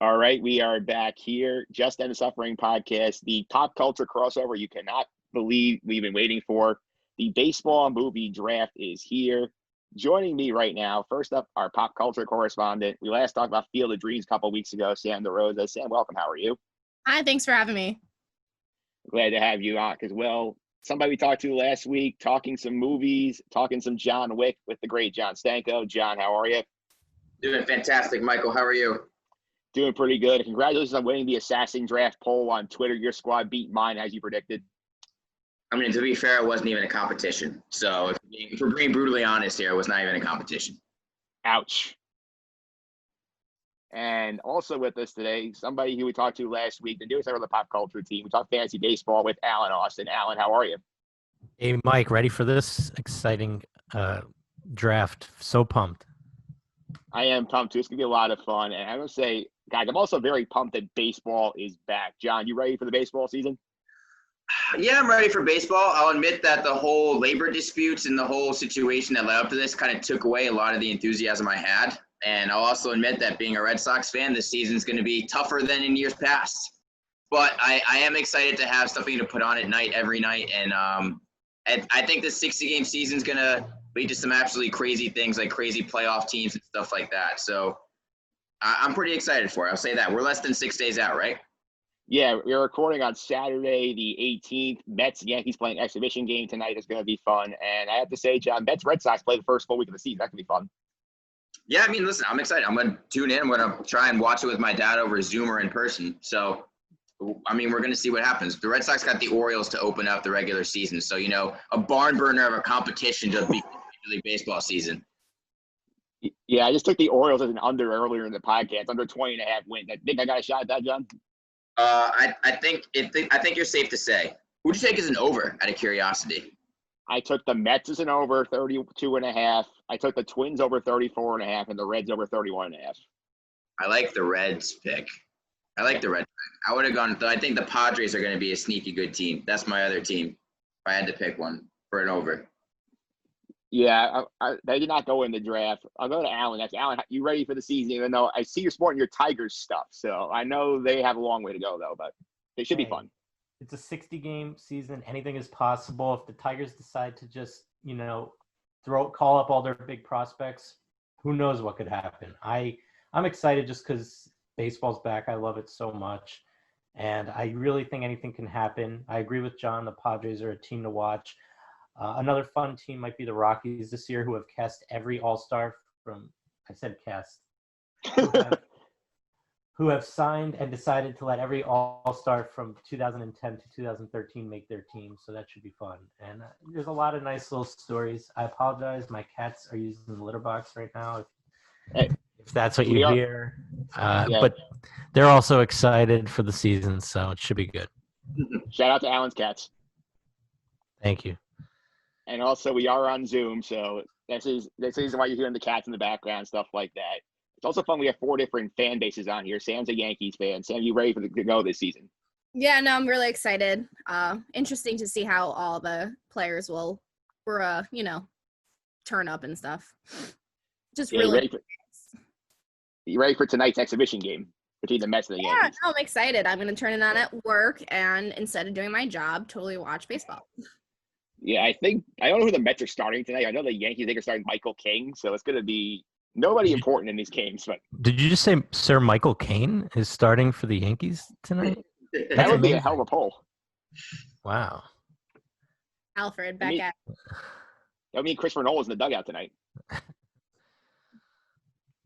All right, we are back here. Just End the Suffering podcast, the pop culture crossover you cannot believe we've been waiting for. The baseball movie draft is here. Joining me right now, first up, our pop culture correspondent. We last talked about Field of Dreams a couple weeks ago, Sam Derosa. Sam, welcome. How are you? Hi, thanks for having me. Glad to have you on as well. Somebody we talked to last week, talking some movies, talking some John Wick with the great John Stanko. John, how are you? Doing fantastic, Michael. How are you? Doing pretty good. Congratulations on winning the Assassin Draft poll on Twitter. Your squad beat mine as you predicted. I mean, to be fair, it wasn't even a competition. So if we're being brutally honest here, it was not even a competition. Ouch. And also with us today, somebody who we talked to last week, the newest member of the pop culture team. We talked fantasy baseball with Alan Austin. Alan, how are you? Hey, Mike, ready for this exciting draft? So pumped. I am pumped too. It's going to be a lot of fun. And I'm going to say, guys, I'm also very pumped that baseball is back. John, you ready for the baseball season? Yeah, I'm ready for baseball. I'll admit that the whole labor disputes and the whole situation that led up to this kind of took away a lot of the enthusiasm I had. And I'll also admit that being a Red Sox fan, this season's going to be tougher than in years past. But I am excited to have something to put on at night every night. And I think the 60-game season's going to lead to some absolutely crazy things like crazy playoff teams and stuff like that. So I'm pretty excited for it. I'll say that. We're less than 6 days out, right? Yeah, we're recording on Saturday the 18th. Mets-Yankees playing exhibition game tonight. Is going to be fun. And I have to say, John, Mets-Red Sox play the first full week of the season. That's going to be fun. Yeah, I mean, listen, I'm excited. I'm going to tune in. I'm going to try and watch it with my dad over Zoom or in person. So, I mean, we're going to see what happens. The Red Sox got the Orioles to open up the regular season. So, you know, a barn burner of a competition to be Major League Baseball season. Yeah, I just took the Orioles as an under earlier in the podcast, under 20.5 wins. I think I got a shot at that, John? I think you're safe to say. Who'd you take as an over, out of curiosity? I took the Mets as an over 32.5. I took the Twins over 34.5 and the Reds over 31.5. I like the Reds pick. I would have gone. I think the Padres are going to be a sneaky good team. That's my other team. If I had to pick one for an over. Yeah, they did not go in the draft. I'll go to Alan. That's Alan. You ready for the season? Even though I see you're sporting your Tigers stuff, so I know they have a long way to go though, but they should be fun. It's a 60-game season. Anything is possible. If the Tigers decide to just, call up all their big prospects, who knows what could happen. I'm excited just because baseball's back. I love it so much. And I really think anything can happen. I agree with John. The Padres are a team to watch. Another fun team might be the Rockies this year, who have cast every all-star who have signed and decided to let every all-star from 2010 to 2013 make their team. So that should be fun. And there's a lot of nice little stories. I apologize. My cats are using the litter box right now. If that's what you hear. But they're also excited for the season, so it should be good. Shout out to Alan's cats. Thank you. And also, we are on Zoom, so that's the reason why you're hearing the cats in the background, stuff like that. It's also fun. We have 4 different fan bases on here. Sam's a Yankees fan. Sam, you ready to go this season? Yeah, no, I'm really excited. Interesting to see how all the players will, turn up and stuff. Just really. You ready for tonight's exhibition game between the Mets and the Yankees? Yeah, no, I'm excited. I'm going to turn it on at work, and instead of doing my job, totally watch baseball. Yeah, I don't know who the Mets are starting tonight. I know the Yankees, are starting Michael King, so it's going to be nobody important in these games. But did you just say Sir Michael Caine is starting for the Yankees tonight? That would be a hell of a poll. Wow. Alfred, back at. That would mean Christopher Nolan's in the dugout tonight.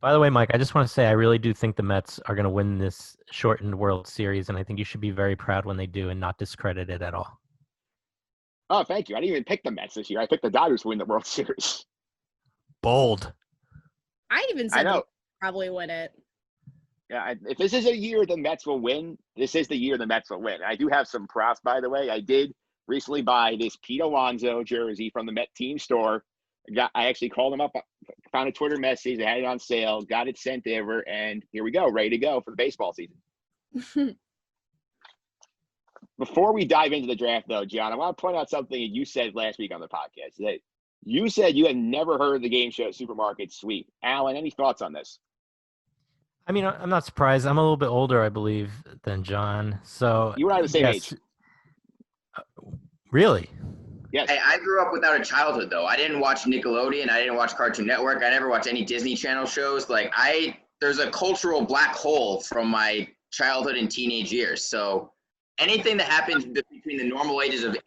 By the way, Mike, I just want to say I really do think the Mets are going to win this shortened World Series, and I think you should be very proud when they do and not discredit it at all. Oh, thank you. I didn't even pick the Mets this year. I picked the Dodgers to win the World Series. Bold. I even said they'll probably win it. Yeah, if this is a year the Mets will win, this is the year the Mets will win. I do have some props, by the way. I did recently buy this Pete Alonso jersey from the Met team store. I actually called them up, found a Twitter message, I had it on sale, got it sent over, and here we go, ready to go for the baseball season. Before we dive into the draft, though, John, I want to point out something that you said last week on the podcast. That you said you had never heard of the game show Supermarket Sweep. Alan, any thoughts on this? I mean, I'm not surprised. I'm a little bit older, I believe, than John. So You and I are the same age. Really? Yes. Hey, I grew up without a childhood though. I didn't watch Nickelodeon. I didn't watch Cartoon Network. I never watched any Disney Channel shows. Like there's a cultural black hole from my childhood and teenage years. So anything that happened between the normal ages of 8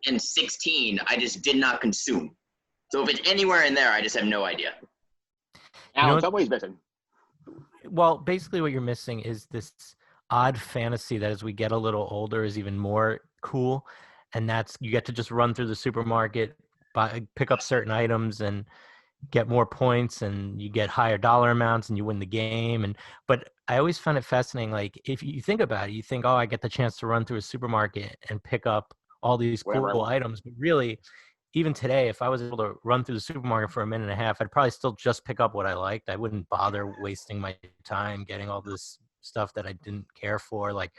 and 16, I just did not consume. So if it's anywhere in there, I just have no idea. Alan, tell me what he's missing. Well, basically what you're missing is this odd fantasy that as we get a little older is even more cool. And that's you get to just run through the supermarket, pick up certain items and get more points, and you get higher dollar amounts and you win the game. But I always found it fascinating. Like if you think about it, you think, oh, I get the chance to run through a supermarket and pick up all these cool items. But really, even today, if I was able to run through the supermarket for a minute and a half, I'd probably still just pick up what I liked. I wouldn't bother wasting my time getting all this stuff that I didn't care for. Like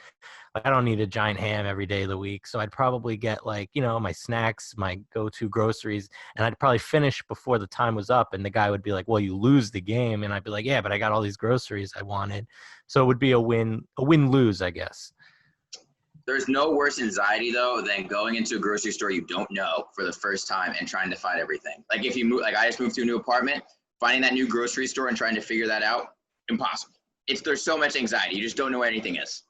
I don't need a giant ham every day of the week. So I'd probably get like, my snacks, my go-to groceries, and I'd probably finish before the time was up. And the guy would be like, well, you lose the game. And I'd be like, yeah, but I got all these groceries I wanted. So it would be a win-lose, I guess. There's no worse anxiety though than going into a grocery store you don't know for the first time and trying to find everything. Like if you move, like I just moved to a new apartment, finding that new grocery store and trying to figure that out, impossible. There's so much anxiety. You just don't know where anything is.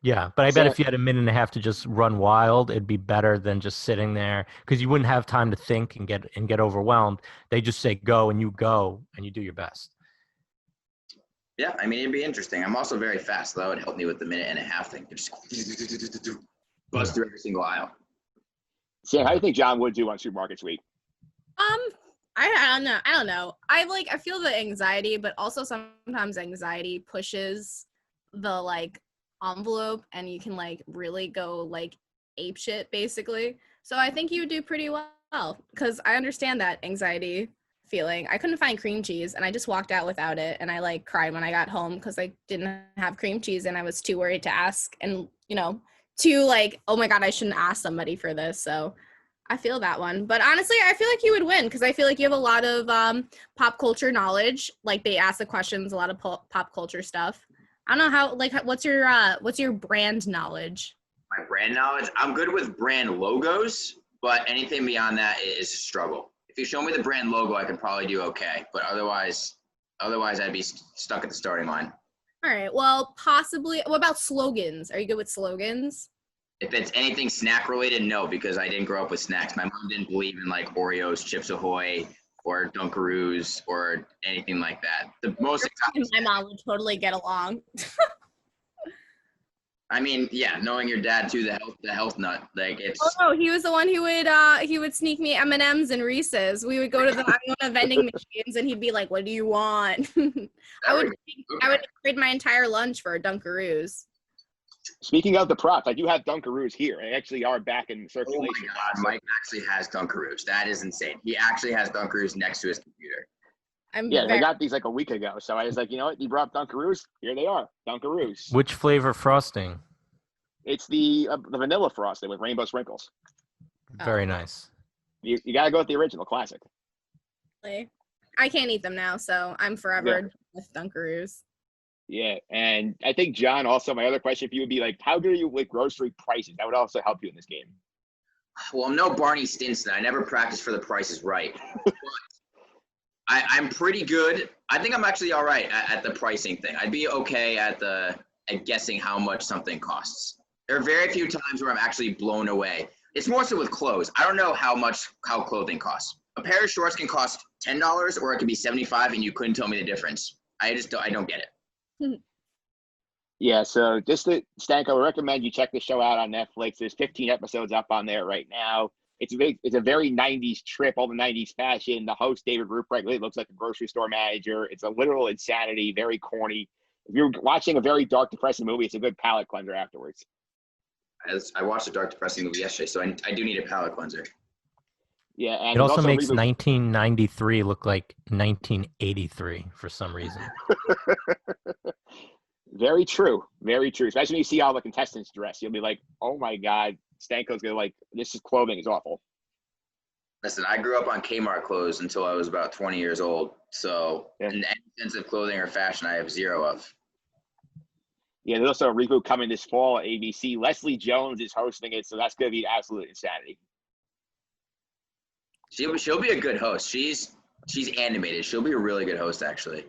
Yeah, but I bet if you had a minute and a half to just run wild, it'd be better than just sitting there because you wouldn't have time to think and get overwhelmed. They just say go and you do your best. Yeah, I mean, it'd be interesting. I'm also very fast, so that would help me with the minute and a half thing. Just buzz through every single aisle. Sam, how do you think John would do on Supermarket Week? I don't know. I feel the anxiety, but also sometimes anxiety pushes the envelope and you can really go ape shit basically. So I think you would do pretty well because I understand that anxiety feeling. I couldn't find cream cheese and I just walked out without it and I cried when I got home because I didn't have cream cheese and I was too worried to ask and oh my God, I shouldn't ask somebody for this. So I feel that one. But honestly, I feel like you would win because I feel like you have a lot of pop culture knowledge. They ask the questions, a lot of pop culture stuff. I don't know how, what's your brand knowledge? My brand knowledge? I'm good with brand logos, but anything beyond that is a struggle. If you show me the brand logo, I could probably do okay. But otherwise I'd be stuck at the starting line. All right. Well, possibly. What about slogans? Are you good with slogans? If it's anything snack related, no, because I didn't grow up with snacks. My mom didn't believe in Oreos, Chips Ahoy, or Dunkaroos, or anything like that. The most my mom would totally get along. I mean, yeah, knowing your dad too, the health nut, it's. Oh no, he was the one who would sneak me M&Ms and Reese's. We would go to the vending machines, and he'd be like, "What do you want?" I would trade my entire lunch for Dunkaroos. Speaking of the props, I do have Dunkaroos here. They actually are back in circulation. Oh my God, Mike actually has Dunkaroos. That is insane. He actually has Dunkaroos next to his computer. I got these a week ago. So I was like, you know what? You brought up Dunkaroos? Here they are, Dunkaroos. Which flavor frosting? It's the vanilla frosting with rainbow sprinkles. Very nice. You got to go with the original classic. I can't eat them now, so I'm forever with Dunkaroos. Yeah, and I think, John, also my other question for you would be how good are you with grocery prices? That would also help you in this game. Well, I'm no Barney Stinson. I never practiced for the Price is Right. But I'm pretty good. I think I'm actually all right at the pricing thing. I'd be okay at guessing how much something costs. There are very few times where I'm actually blown away. It's more so with clothes. I don't know how clothing costs. A pair of shorts can cost $10 or it could be $75 and you couldn't tell me the difference. I don't get it. Yeah, so Stanko, I recommend you check the show out on Netflix. There's 15 episodes up on there right now. It's a very 90s trip, all the 90s fashion. The host, David Ruprecht, really looks like a grocery store manager. It's a literal insanity, very corny. If you're watching a very dark, depressing movie, it's a good palate cleanser afterwards. I watched a dark, depressing movie yesterday, so I do need a palate cleanser. Yeah, and it also makes 1993 look like 1983 for some reason. Very true. Very true. Especially when you see all the contestants dressed. You'll be like, oh my God, Stanko's going to this clothing is awful. Listen, I grew up on Kmart clothes until I was about 20 years old. So, and sense of clothing or fashion I have zero of. Yeah, there's also a reboot coming this fall at ABC. Leslie Jones is hosting it, so that's going to be absolute insanity. She'll be a good host. She's animated. She'll be a really good host, actually.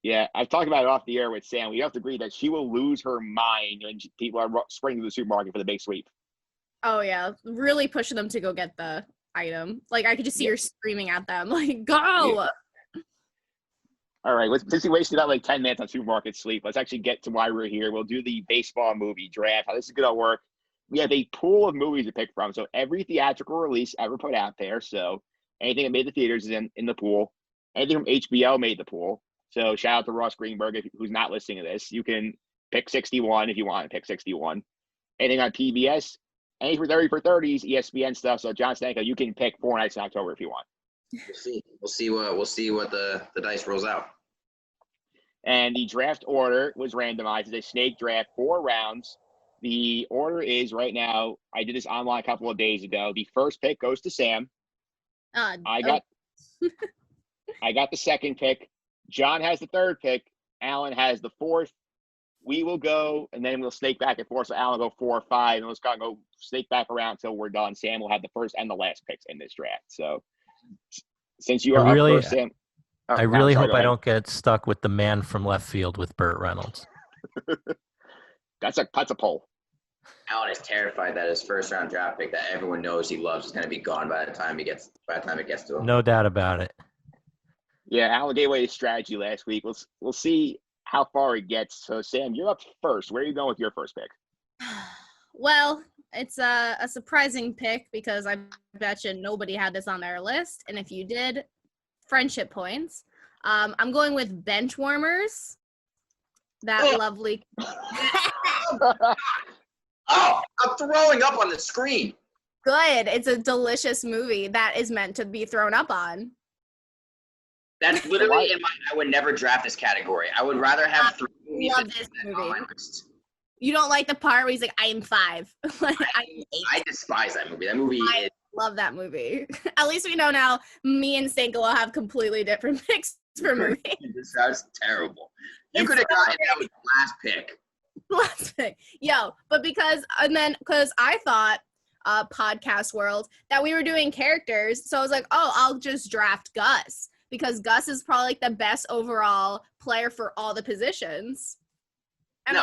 Yeah, I've talked about it off the air with Sam. We have to agree that she will lose her mind when people are sprinting to the supermarket for the big sweep. Oh yeah, really pushing them to go get the item. Like I could just see her screaming at them, like, "Go!" Yeah. All right, since we wasted about like 10 minutes on supermarket sleep, let's actually get to why we're here. We'll do the baseball movie draft. How this is going to work. We have a pool of movies to pick from. So every theatrical release ever put out there. So anything that made the theaters is in the pool. Anything from HBO made the pool. So shout out to Ross Greenberg, who's not listening to this. You can pick 61 if you want to pick 61. Anything on PBS, anything for 30 for 30s, ESPN stuff. So John Stanko, you can pick 4 nights in October if you want. We'll see what the dice rolls out. And the draft order was randomized as a snake draft, 4 rounds. The order is right now, I did this online a couple of days ago. The first pick goes to Sam. I got the second pick. John has the third pick. Alan has the fourth. We will go, and then we'll snake back and forth. So Alan will go 4 or 5, and let's go snake back around until we're done. Sam will have the first and the last picks in this draft. So since you are up first, Sam. I really hope I don't get stuck with the man from left field with Burt Reynolds. That's a poll. Alan is terrified that his first round draft pick that everyone knows he loves is going to be gone by the time it gets to him. No doubt about it. Yeah, Alan gave away his strategy last week. We'll see how far it gets. So Sam, you're up first. Where are you going with your first pick? Well, it's a surprising pick because I bet you nobody had this on their list, and if you did, friendship points. I'm going with Benchwarmers. That lovely. Oh, I'm throwing up on the screen. Good. It's a delicious movie that is meant to be thrown up on. That's literally I would never draft this category. I would rather have 3 movies love this movie. on my list. You don't like the part where he's like, I am 5. Like, I despise that movie. That movie I love that movie. At least we know now me and Stanko will have completely different picks for movies. This sounds terrible. You could have gotten that with the last pick. Last pick. Yo, but because I thought podcast world that we were doing characters, so I was like, oh, I'll just draft Gus because Gus is probably like the best overall player for all the positions. And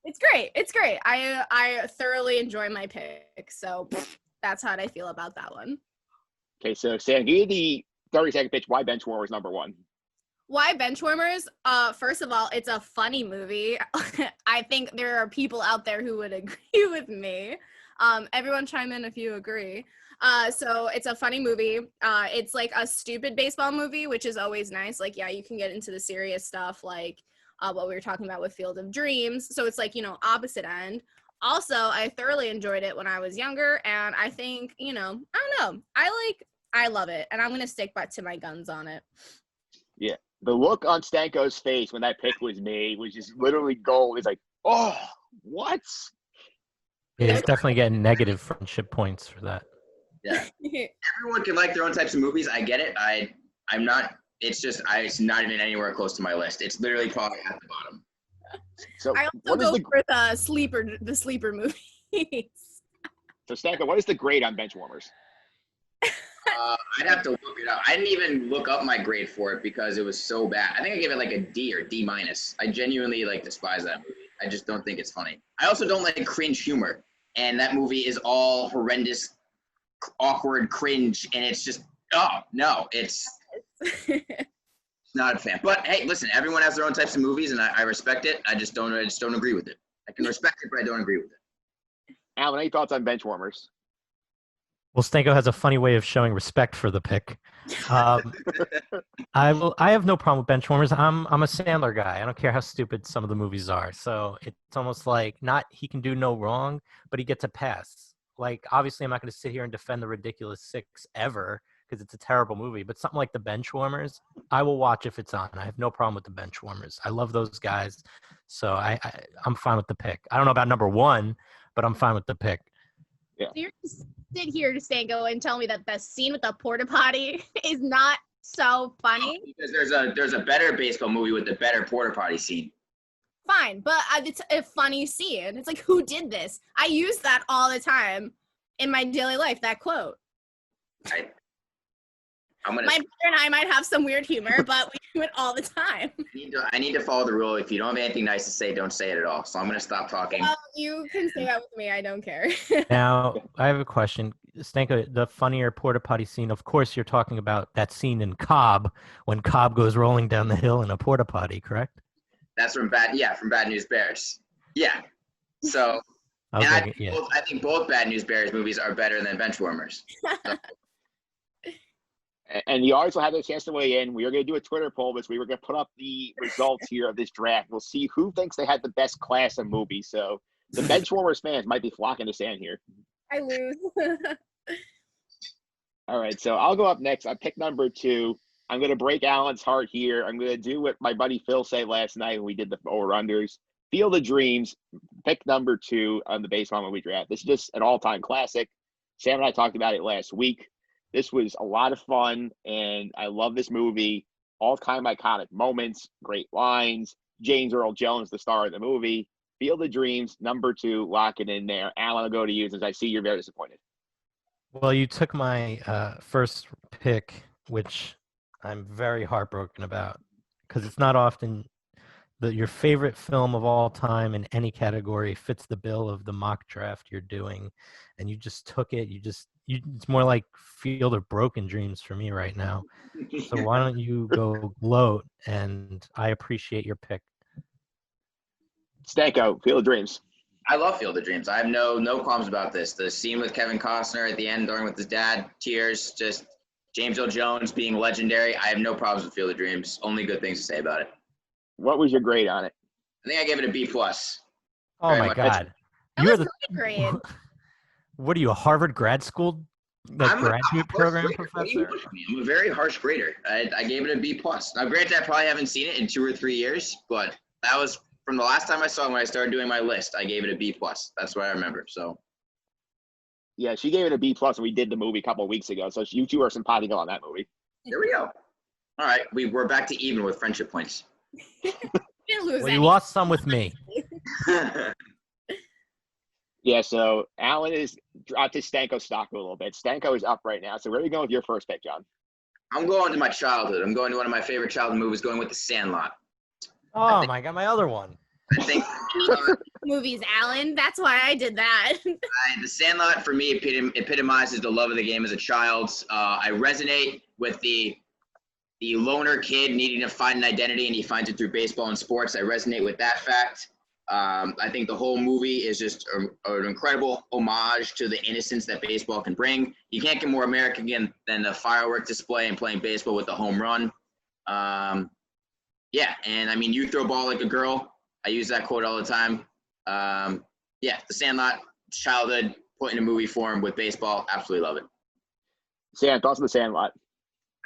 it's great. It's great. I thoroughly enjoy my pick. So that's how I feel about that one. Okay, so Sam, give you the 30-second pitch. Why Benchwarmers number 1? Why Benchwarmers? First of all, it's a funny movie. I think there are people out there who would agree with me. Everyone chime in if you agree. So it's a funny movie. It's like a stupid baseball movie, which is always nice. Like, yeah, you can get into the serious stuff like what we were talking about with Field of Dreams. So it's like, opposite end. Also, I thoroughly enjoyed it when I was younger. And I think, I don't know. I love it. And I'm going to stick back to my guns on it. Yeah. The look on Stanko's face when that pick was made was just literally gold. It's like, oh, what? Yeah, he's definitely getting negative friendship points for that. Yeah. Everyone can like their own types of movies. I get it. I'm not. It's just it's not even anywhere close to my list. It's literally probably at the bottom. So I also go for the sleeper movies. So Stanko, what is the grade on Benchwarmers? I'd have to look it up. I didn't even look up my grade for it because it was so bad. I think I gave it like a D or D-. I genuinely despise that movie. I just don't think it's funny. I also don't like cringe humor, and that movie is all horrendous, awkward cringe, and it's just it's not a fan. But hey, listen, everyone has their own types of movies, and I respect it. I just don't agree with it. I can respect it, but I don't agree with it. Alan, any thoughts on Benchwarmers? Well, Stanko has a funny way of showing respect for the pick. I have no problem with Benchwarmers. I'm a Sandler guy. I don't care how stupid some of the movies are. So it's almost like he can do no wrong, but he gets a pass. Like, obviously, I'm not going to sit here and defend The Ridiculous Six ever because it's a terrible movie. But something like The Benchwarmers, I will watch if it's on. I have no problem with The Benchwarmers. I love those guys. So I'm fine with the pick. I don't know about number 1, but I'm fine with the pick. Yeah. So you're just sit here to Stanko and tell me that the scene with the porta potty is not so funny. Because there's a better baseball movie with a better porta potty scene. Fine, but it's a funny scene. It's like, who did this? I use that all the time in my daily life, that quote. My brother and I might have some weird humor, but we do it all the time. I need to follow the rule. If you don't have anything nice to say, don't say it at all. So I'm going to stop talking. Well, you can say that with me. I don't care. Now, I have a question. Stanko, the funnier porta potty scene, of course, you're talking about that scene in Cobb when Cobb goes rolling down the hill in a porta potty, correct? That's from Bad News Bears. Yeah. So, Okay, I think both Bad News Bears movies are better than Benchwarmers. So. And the audience will have their chance to weigh in. We are going to do a Twitter poll this week. We're going to put up the results here of this draft. We'll see who thinks they had the best class of movies. So the Benchwarmers fans might be flocking to Stan here. I lose. All right, so I'll go up next. I pick number 2. I'm going to break Alan's heart here. I'm going to do what my buddy Phil said last night when we did the over-unders. Field of Dreams, pick number 2 on the baseball movie draft. This is just an all-time classic. Sam and I talked about it last week. This was a lot of fun, and I love this movie. All-time iconic moments, great lines. James Earl Jones, the star of the movie. Field of Dreams, number 2, lock it in there. Alan, I'll go to you since I see you're very disappointed. Well, you took my first pick, which I'm very heartbroken about, because it's not often that your favorite film of all time in any category fits the bill of the mock draft you're doing, and you just took it. It's more like Field of Broken Dreams for me right now. So why don't you go gloat? And I appreciate your pick. Stanko, Field of Dreams. I love Field of Dreams. I have no qualms about this. The scene with Kevin Costner at the end, during with his dad, tears, just James Earl Jones being legendary. I have no problems with Field of Dreams. Only good things to say about it. What was your grade on it? I think I gave it a B+. Oh Very my much. God! That was my grade. What are you, a Harvard grad school graduate program professor? I'm a very harsh grader. I gave it a B+. Now, granted, I probably haven't seen it in 2 or 3 years, but that was from the last time I saw it when I started doing my list. I gave it a B+. That's what I remember. So. Yeah, she gave it a B+ when we did the movie a couple of weeks ago. So you two are simpatico on that movie. Here we go. All right, we're back to even with friendship points. Didn't lose Well, any. you lost some with me. Yeah, so Alan is dropped his Stanko stock a little bit. Stanko is up right now. So where are you going with your first pick, John? I'm going to my childhood. I'm going to one of my favorite childhood movies, going with The Sandlot. Oh my God, my other one. I think Movies, Alan. That's why I did that. The Sandlot, for me, epitomizes the love of the game as a child. I resonate with the loner kid needing to find an identity, and he finds it through baseball and sports. I resonate with that fact. I think the whole movie is just an incredible homage to the innocence that baseball can bring. You can't get more American than the firework display and playing baseball with the home run. Yeah, and I mean, you throw a ball like a girl. I use that quote all the time. Yeah, The Sandlot, childhood, put in a movie form with baseball. Absolutely love it. Sam, thoughts on The Sandlot?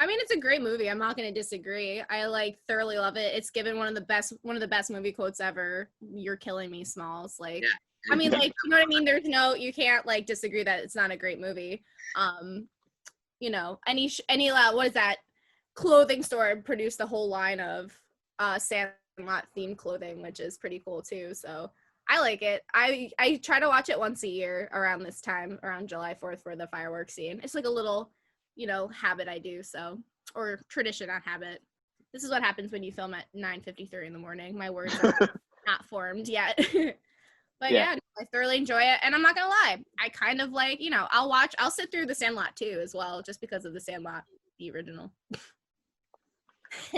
I mean, it's a great movie. I'm not going to disagree. I thoroughly love it. It's given one of the best movie quotes ever. You're killing me, Smalls. Like, yeah. I mean, like, you know what I mean? You can't like disagree that it's not a great movie. You know, any what is that clothing store produced a whole line of Sandlot themed clothing, which is pretty cool too. So I like it. I try to watch it once a year around this time, around July 4th for the fireworks scene. It's like a little, habit I do, so, or tradition, not habit. This is what happens when you film at 9:53 in the morning. My words are not formed yet. But yeah, I thoroughly enjoy it. And I'm not gonna lie, I kind of like, I'll sit through The Sandlot too as well, just because of The Sandlot, the original.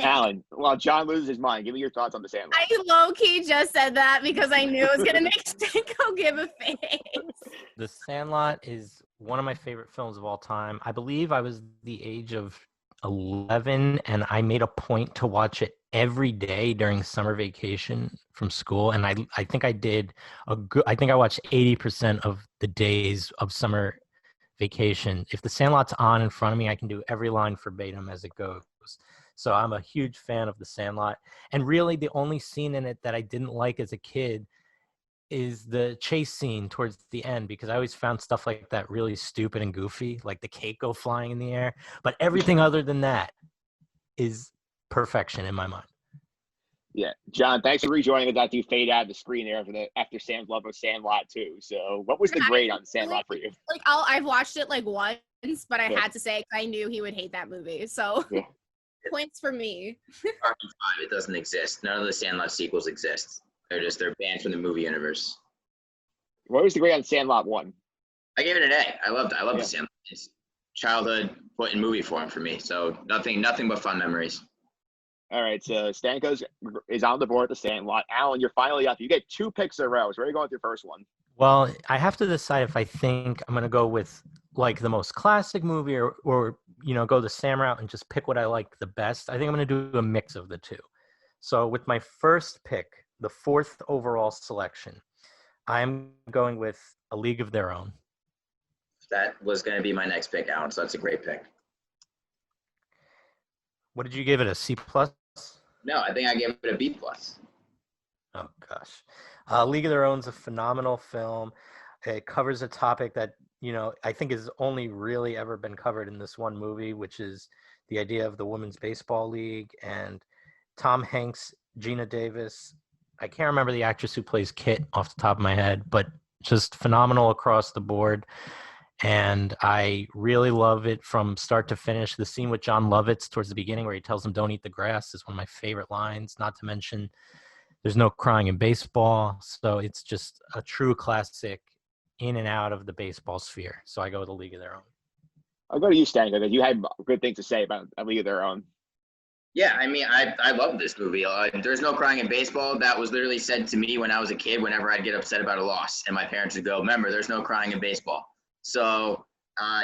Alan, while John loses his mind, give me your thoughts on The Sandlot. I low-key just said that because I knew it was gonna make Stanko give a face. The Sandlot is one of my favorite films of all time. I believe I was the age of 11, and I made a point to watch it every day during summer vacation from school. And I think I did I think I watched 80% of the days of summer vacation. If The Sandlot's on in front of me, I can do every line verbatim as it goes. So I'm a huge fan of The Sandlot. And really the only scene in it that I didn't like as a kid is the chase scene towards the end, because I always found stuff like that really stupid and goofy, like the cake go flying in the air. But everything other than that is perfection in my mind. Yeah, John, thanks for rejoining us after you fade out of the screen there after Sam's love of Sandlot too. So, what was the grade on Sandlot for you? Like, I've watched it like once, but I Yeah. had to say I knew he would hate that movie. So, Yeah. points for me. Arkham 5, it doesn't exist. None of the Sandlot sequels exist. They're banned from the movie universe. What was the grade on Sandlot 1? I gave it an A. I loved Yeah. the Sandlot. It's childhood put in movie form for me. So nothing but fun memories. All right, so Stanko is on the board at the Sandlot. Alan, you're finally up. You get 2 picks in a row. So where are you going with your first one? Well, I have to decide if I think I'm going to go with like the most classic movie or go the Sam route and just pick what I like the best. I think I'm going to do a mix of the two. So with my first pick, the 4th overall selection, I'm going with A League of Their Own. That was going to be my next pick, Alan. So that's a great pick. What did you give it, a C+? No, I think I gave it a B+. Oh, gosh. League of Their Own is a phenomenal film. It covers a topic that, I think has only really ever been covered in this one movie, which is the idea of the Women's Baseball League. And Tom Hanks, Gina Davis, I can't remember the actress who plays Kit off the top of my head, but just phenomenal across the board. And I really love it from start to finish. The scene with John Lovitz towards the beginning where he tells him don't eat the grass is one of my favorite lines, not to mention there's no crying in baseball. So it's just a true classic in and out of the baseball sphere. So I go with A League of Their Own. I'll go to you, Stanko, because you had good things to say about A League of Their Own. Yeah, I mean, I love this movie. There's no crying in baseball. That was literally said to me when I was a kid whenever I'd get upset about a loss. And my parents would go, remember, there's no crying in baseball. So,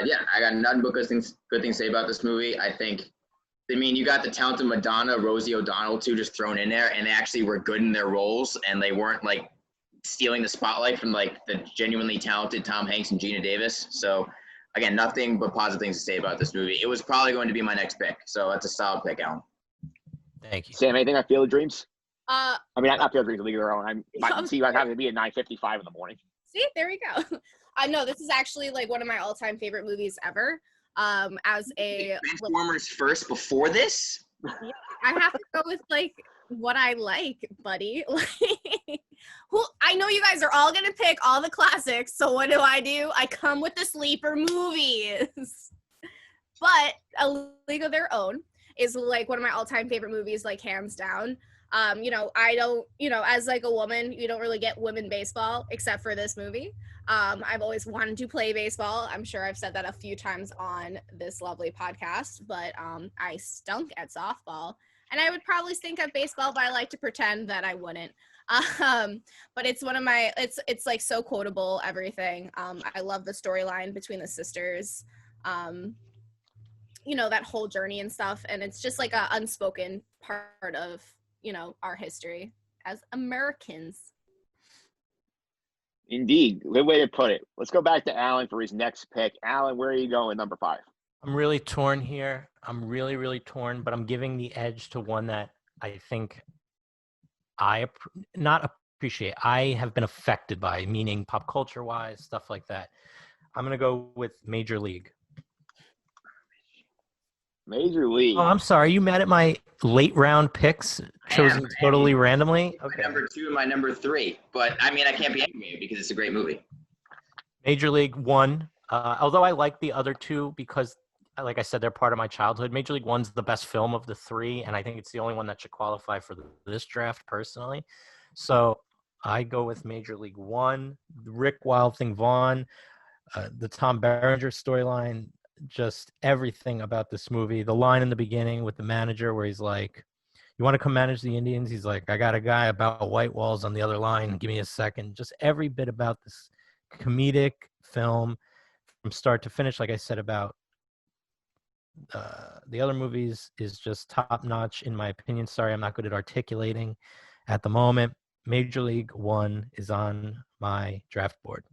yeah, I got nothing but good things to say about this movie. I mean, you got the talented Madonna, Rosie O'Donnell, too, just thrown in there. And they actually were good in their roles. And they weren't, like, stealing the spotlight from, like, the genuinely talented Tom Hanks and Gina Davis. So, again, nothing but positive things to say about this movie. It was probably going to be my next pick. So that's a solid pick, Alan. Thank you. Sam, anything on Field of Dreams? Uh, I mean, not Field of Dreams, A League of Their Own. See, I have to be at 9:55 in the morning. See, there we go. I know this is actually like one of my all-time favorite movies ever. As a Transformers first before this? I have to go with like what I like, buddy. I know you guys are all gonna pick all the classics, so what do? I come with the sleeper movies. But A League of Their Own is like one of my all-time favorite movies, like hands down. I don't, as like a woman, you don't really get women baseball except for this movie. I've always wanted to play baseball. I'm sure I've said that a few times on this lovely podcast, but I stunk at softball, and I would probably stink at baseball, but I like to pretend that I wouldn't. But it's one of my, it's like so quotable, everything. I love the storyline between the sisters, that whole journey and stuff. And it's just like a unspoken part of, our history as Americans. Indeed. Good way to put it. Let's go back to Alan for his next pick. Alan, where are you going, number 5? I'm really torn here. I'm really, really torn, but I'm giving the edge to one that I think I have been affected by, meaning pop culture wise, stuff like that. I'm going to go with Major League. Major League. Oh, I'm sorry. Are you mad at my late round picks chosen totally randomly? Okay. My number 2 and my number 3. But, I mean, I can't be angry because it's a great movie. Major League 1. Although I like the other 2 because, like I said, they're part of my childhood. Major League 1's the best film of the 3, and I think it's the only one that should qualify for this draft personally. So I go with Major League 1. Rick Wild Thing Vaughn, the Tom Berenger storyline, just everything about this movie. The line in the beginning with the manager where he's like, you want to come manage the Indians? He's like, I got a guy about white walls on the other line. Give me a second. Just every bit about this comedic film from start to finish, like I said about the other movies, is just top notch in my opinion. Sorry, I'm not good at articulating at the moment. Major League 1 is on my draft board.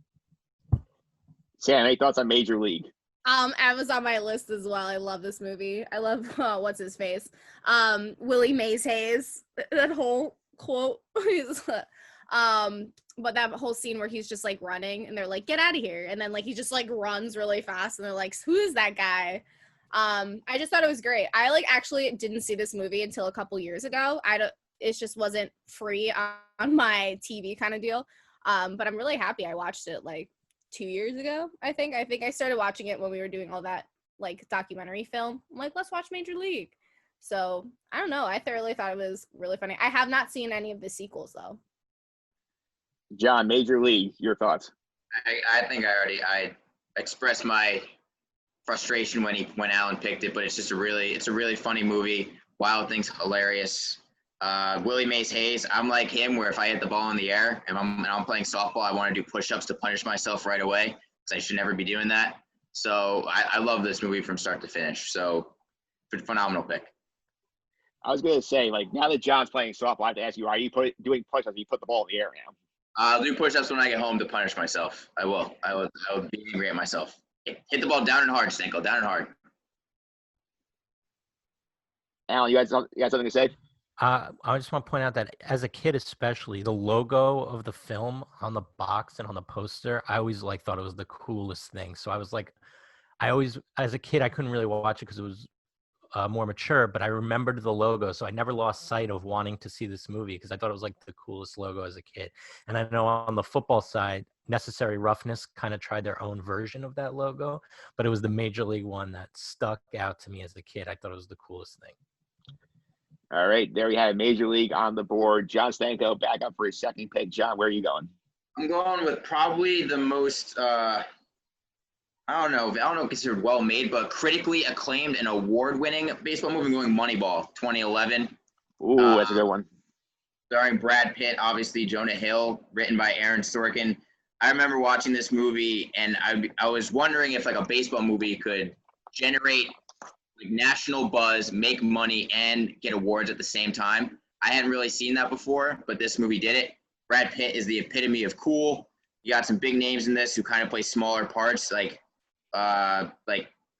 Sam, any thoughts on Major League? I was on my list as well. I love this movie. I love what's his face, Willie Mays Hayes. That whole quote is, but that whole scene where he's just like running, and they're like, "Get out of here!" And then like he just like runs really fast, and they're like, "Who is that guy?" I just thought it was great. I actually didn't see this movie until a couple years ago. It just wasn't free on my TV kind of deal. But I'm really happy I watched it 2 years ago. I think I started watching it when we were doing all that documentary film. I'm like, let's watch Major League. So I don't know. I thoroughly thought it was really funny. I have not seen any of the sequels though. John, Major League, your thoughts? I think I expressed my frustration when Alan picked it, but it's a really funny movie. Wild Thing's hilarious. Willie Mays Hayes, I'm like him, where if I hit the ball in the air and I'm playing softball, I want to do push-ups to punish myself right away because I should never be doing that. So I love this movie from start to finish. So phenomenal pick. I was going to say, now that John's playing softball, I have to ask you, are you doing push-ups? You put the ball in the air now? I'll do push-ups when I get home to punish myself. I will be angry at myself. Hit the ball down and hard, Stanko, down and hard. Alan, you had something to say? I just want to point out that as a kid, especially, the logo of the film on the box and on the poster, I always thought it was the coolest thing. So I was as a kid, I couldn't really watch it because it was more mature, but I remembered the logo, so I never lost sight of wanting to see this movie because I thought it was the coolest logo as a kid. And I know on the football side, Necessary Roughness kind of tried their own version of that logo, but it was the Major League one that stuck out to me as a kid. I thought it was the coolest thing. All right, there we have Major League on the board. John Stanko back up for his second pick. John, where are you going? I'm going with probably the most I don't know, considered well made, but critically acclaimed and award-winning baseball movie, going Moneyball, 2011. Ooh, that's a good one. Starring Brad Pitt, obviously Jonah Hill, written by Aaron Sorkin. I remember watching this movie, and I was wondering if a baseball movie could generate national buzz, make money, and get awards at the same time. I hadn't really seen that before, but this movie did it. Brad Pitt is the epitome of cool. You got some big names in this who kind of play smaller parts,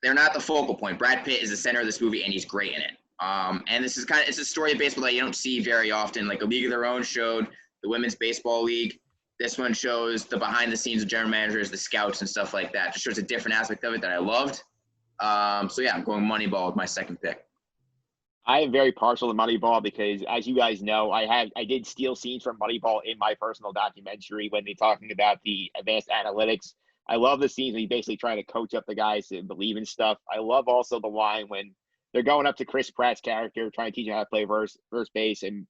they're not the focal point. Brad Pitt is the center of this movie, and he's great in it. And this is it's a story of baseball that you don't see very often. A League of Their Own showed the Women's Baseball League. This one shows the behind the scenes of general managers, the scouts, and stuff like that. Just shows a different aspect of it that I loved. So yeah, I'm going Moneyball with my second pick. I am very partial to Moneyball because, as you guys know, I did steal scenes from Moneyball in my personal documentary when they're talking about the advanced analytics. I love the scenes when he basically trying to coach up the guys to believe in stuff. I love also the line when they're going up to Chris Pratt's character, trying to teach him how to play first base, and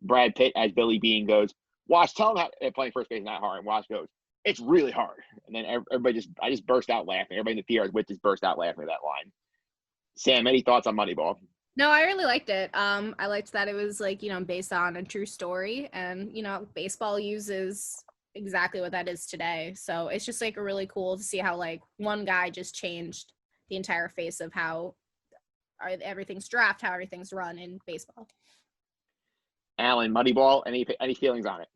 Brad Pitt as Billy Bean goes, "Watch, tell him how playing first base is not hard." And Watch goes, "It's really hard." And then everybody I just burst out laughing. Everybody in the PR with just burst out laughing at that line. Sam, any thoughts on Moneyball? No, I really liked it. I liked that it was based on a true story, and baseball uses exactly what that is today. So it's just really cool to see how one guy just changed the entire face of how everything's draft, how everything's run in baseball. Alan, Moneyball, any feelings on it?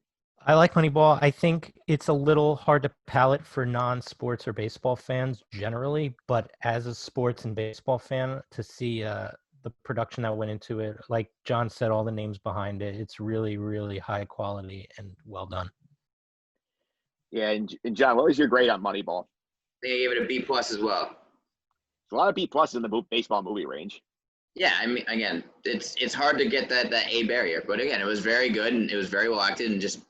I like Moneyball. I think it's a little hard to palate for non-sports or baseball fans generally, but as a sports and baseball fan, to see the production that went into it, like John said, all the names behind it, it's really, really high quality and well done. Yeah, and John, what was your grade on Moneyball? I think I gave it a B+ as well. There's a lot of B+ in the baseball movie range. Yeah, I mean, again, it's hard to get that A barrier, but again, it was very good and it was very well acted and just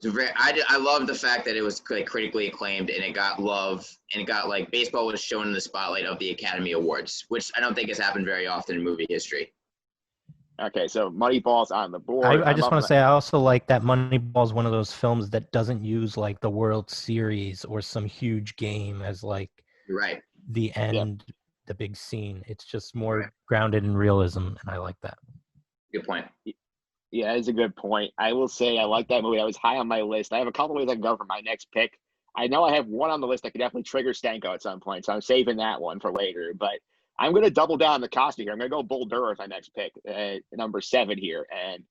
I love the fact that it was critically acclaimed and it got love and it got baseball was shown in the spotlight of the Academy Awards, which I don't think has happened very often in movie history. Okay, so Moneyball's on the board. I just want to say I also like that Moneyball is one of those films that doesn't use the World Series or some huge game as You're right. the end, the big scene. It's just more grounded in realism, and I like that. Good point. Yeah, that's a good point. I will say I like that movie. That was high on my list. I have a couple ways I can go for my next pick. I know I have one on the list that could definitely trigger Stanko at some point, so I'm saving that one for later. But I'm going to double down on the Costa here. I'm going to go Bull Durham as my next pick, number 7 here. And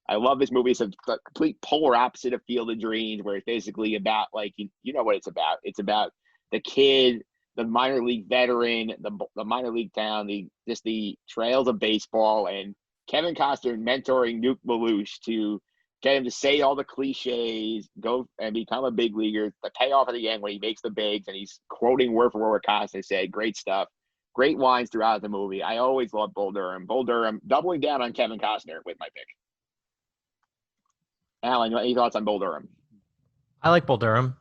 I love this movie. It's a complete polar opposite of Field of Dreams, where it's basically about, you know what it's about. It's about the kid, the minor league veteran, the minor league town, the trails of baseball, and Kevin Costner mentoring Nuke Lelouch to get him to say all the cliches, go and become a big leaguer. The payoff at the end when he makes the bigs and he's quoting word for word what Costner said. Great stuff. Great lines throughout the movie. I always love Bull Durham. Bull Durham doubling down on Kevin Costner with my pick. Alan, any thoughts on Bull Durham? I like Bull Durham.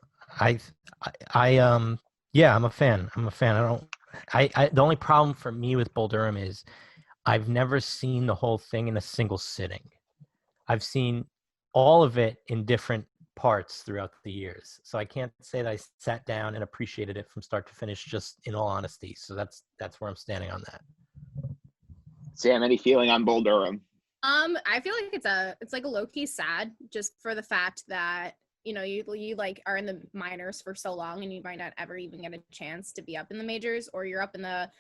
Yeah, I'm a fan. The only problem for me with Bull Durham is I've never seen the whole thing in a single sitting. I've seen all of it in different parts throughout the years. So I can't say that I sat down and appreciated it from start to finish, just in all honesty. So that's where I'm standing on that. Sam, any feeling on Bull Durham? I feel like it's like a low-key sad, just for the fact that, you know, you like are in the minors for so long and you might not ever even get a chance to be up in the majors, or you're up in the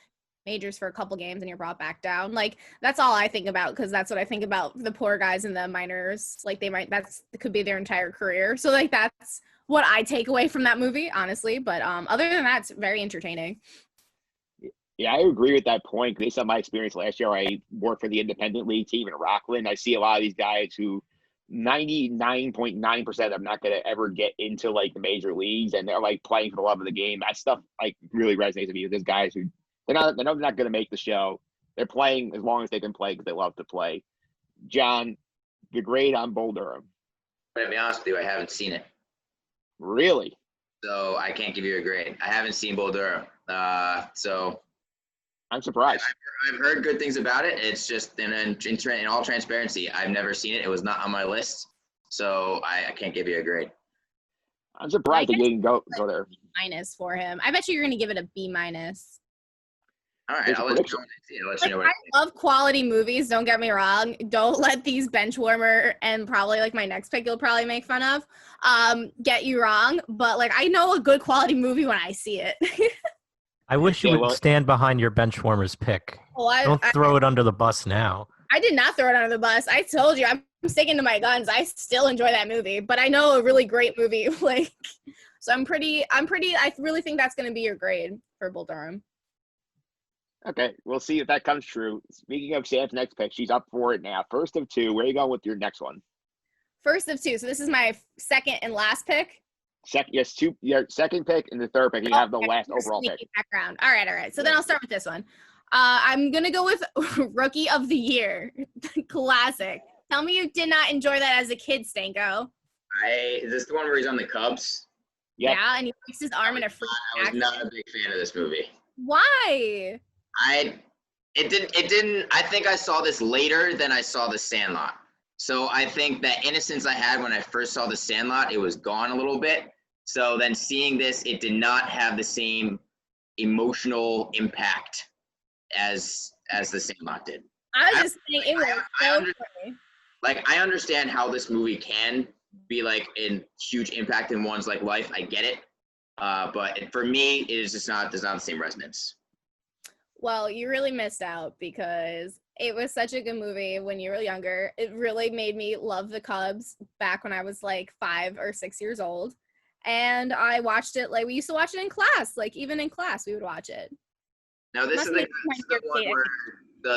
majors for a couple games and you're brought back down. Like, that's all I think about, because that's what I think about the poor guys in the minors. Like, that could be their entire career. So like, that's what I take away from that movie, honestly. But other than that, it's very entertaining. Yeah, I agree with that point. Based on my experience last year, I worked for the independent league team in Rockland. I see a lot of these guys who 99.9% of them not going to ever get into like the major leagues, and they're like playing for the love of the game. That stuff like really resonates with me. There's guys who they're not going to make the show. They're playing as long as they can play because they love to play. John, the grade on Bull Durham. To be honest with you, I haven't seen it, Really? so I can't give you a grade. I haven't seen Bull Durham, so I'm surprised. I've heard good things about it. It's just in all transparency, I've never seen it. It was not on my list, so I can't give you a grade. I'm surprised that you didn't go there. Minus for him. I bet you're going to give it a B minus. All right, I'll let you know when I see it. I'll let you know what I love quality movies, don't get me wrong. Don't let these bench warmer and probably like my next pick you'll probably make fun of get you wrong. But like, I know a good quality movie when I see it. I wish you would stand behind your bench warmers pick. Don't throw it under the bus now. I did not throw it under the bus. I told you, I'm sticking to my guns. I still enjoy that movie, but I know a really great movie. Like, so I really think that's going to be your grade for Bull Durham. Okay, we'll see if that comes true. Speaking of Sam's next pick, she's up for it now. First of two, where are you going with your next one? First of two. So this is my second and last pick. Your second pick and the third pick. And you have the last overall pick. Background. All right. So then I'll start with this one. I'm gonna go with Rookie of the Year, classic. Tell me you did not enjoy that as a kid, Stanko. Is this the one where he's on the Cubs? Yep. Yeah, and he puts his arm in a free. I was not a big fan of this movie. Why? It didn't. I think I saw this later than I saw The Sandlot. So I think that innocence I had when I first saw The Sandlot, it was gone a little bit. So then seeing this, it did not have the same emotional impact as The Sandlot did. I was just saying it was so funny. Like, I understand how this movie can be like a huge impact in one's like life. I get it. But for me, it is just not, there's not the same resonance. Well, you really missed out because it was such a good movie when you were younger. It really made me love the Cubs back when I was like 5 or 6 years old. And I watched it, like we used to watch it in class. Like even in class, we would watch it. Now this is the one where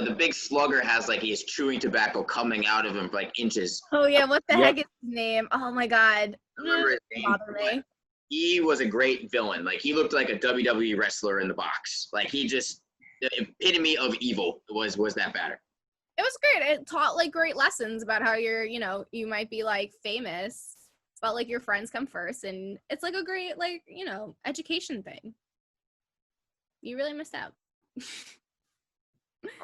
the big slugger has like he is chewing tobacco coming out of him for like inches. Oh yeah, what the heck is his name? Oh my god. Remember his name, bother me. He was a great villain. Like he looked like a WWE wrestler in the box. Like he just the epitome of evil was that bad. It was great. It taught like great lessons about how you're, you might be like famous, but like your friends come first, and it's like a great like, education thing. You really missed out.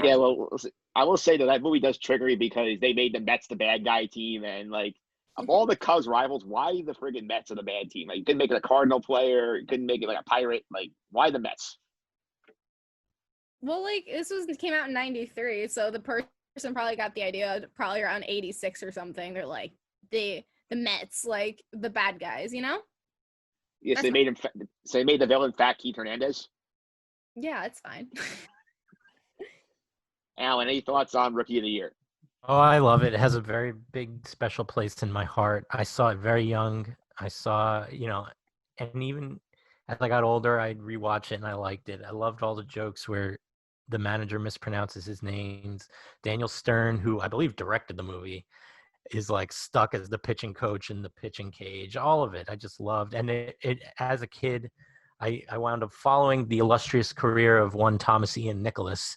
Yeah, well, I will say that movie does trigger me because they made the Mets the bad guy team, and like of all the Cubs rivals, why the friggin' Mets are the bad team? Like you couldn't make it a Cardinal player, you couldn't make it like a Pirate. Like why the Mets? Well, like this came out in '93, so the person probably got the idea probably around '86 or something. They're like the Mets, like the bad guys, Yes, they made him. So they made the villain Fat Keith Hernandez. Yeah, it's fine. Alan, any thoughts on Rookie of the Year? Oh, I love it. It has a very big, special place in my heart. I saw it very young. I saw, and even as I got older, I'd rewatch it and I liked it. I loved all the jokes where the manager mispronounces his names. Daniel Stern, who I believe directed the movie, is like stuck as the pitching coach in the pitching cage. All of it, I just loved. And it as a kid, I wound up following the illustrious career of one Thomas Ian Nicholas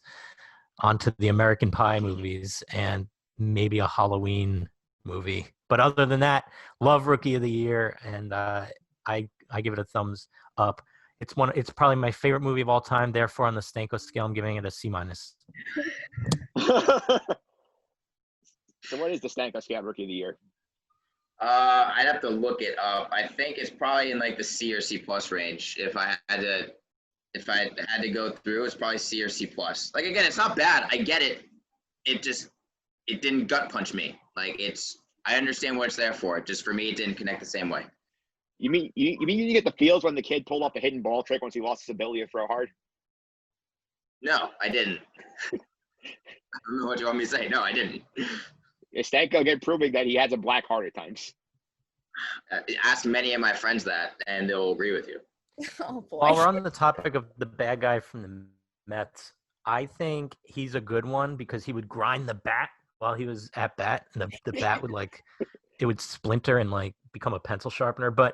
onto the American Pie movies and maybe a Halloween movie. But other than that, love Rookie of the Year, and I give it a thumbs up. It's probably my favorite movie of all time. Therefore, on the Stanko scale, I'm giving it a C-. So what is the Stanko scale Rookie of the Year? I'd have to look it up. I think it's probably in like the C or C plus range. If I had to go through, it's probably C or C plus. Like again, it's not bad. I get it. It didn't gut punch me. Like I understand what it's there for. Just for me, it didn't connect the same way. You mean you get the feels when the kid pulled off the hidden ball trick once he lost his ability to throw hard? No, I didn't. I don't know what you want me to say. No, I didn't. Stanko again proving that he has a black heart at times. Ask many of my friends that, and they'll agree with you. Oh boy. While we're on the topic of the bad guy from the Mets, I think he's a good one because he would grind the bat while he was at bat, and the bat would it would splinter and become a pencil sharpener. But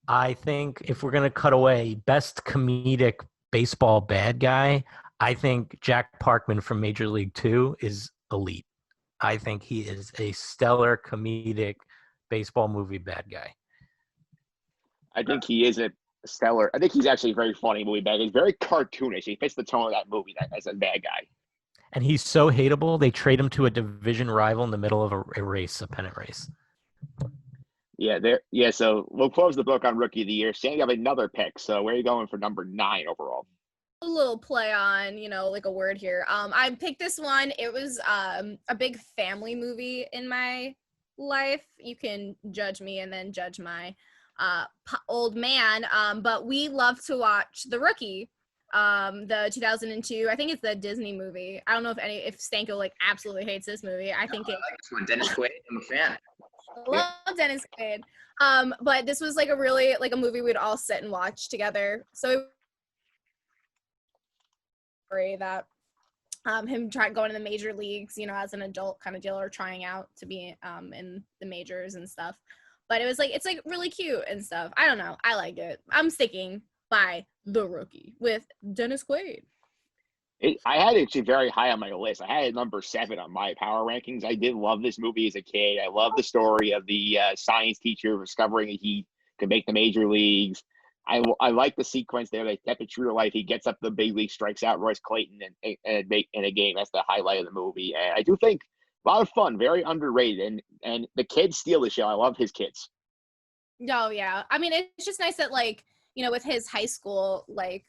I think if we're gonna cut away best comedic baseball bad guy, I think Jack Parkman from Major League 2 is elite. I think he is a stellar comedic baseball movie bad guy. I think he is a stellar. I think he's actually a very funny movie bad guy. He's very cartoonish. He fits the tone of that movie as a bad guy. And he's so hateable, they trade him to a division rival in the middle of a race, a pennant race. Yeah, so we'll close the book on Rookie of the Year. Sam, you have another pick. So where are you going for number 9 overall? A little play on, like a word here. I picked this one. It was a big family movie in my life. You can judge me and then judge my old man. But we love to watch The Rookie, the 2002. I think it's the Disney movie. I don't know if Stanko absolutely hates this movie. I like this one. Dennis Quaid. I'm a fan. Love Dennis Quaid. But this was a really a movie we'd all sit and watch together. So that him going to the major leagues, as an adult kind of deal, or trying out to be in the majors and stuff. But it was it's really cute and stuff. I don't know. I liked it. I'm sticking by The Rookie with Dennis Quaid. I had it actually very high on my list. I had it number 7 on my power rankings. I did love this movie as a kid. I love the story of the science teacher discovering that he could make the major leagues. I like the sequence there. They kept it true to life. He gets up the big league, strikes out Royce Clayton in a game. That's the highlight of the movie. And I do think a lot of fun, very underrated. And the kids steal the show. I love his kids. Oh, yeah. I mean, it's just nice that, with his high school,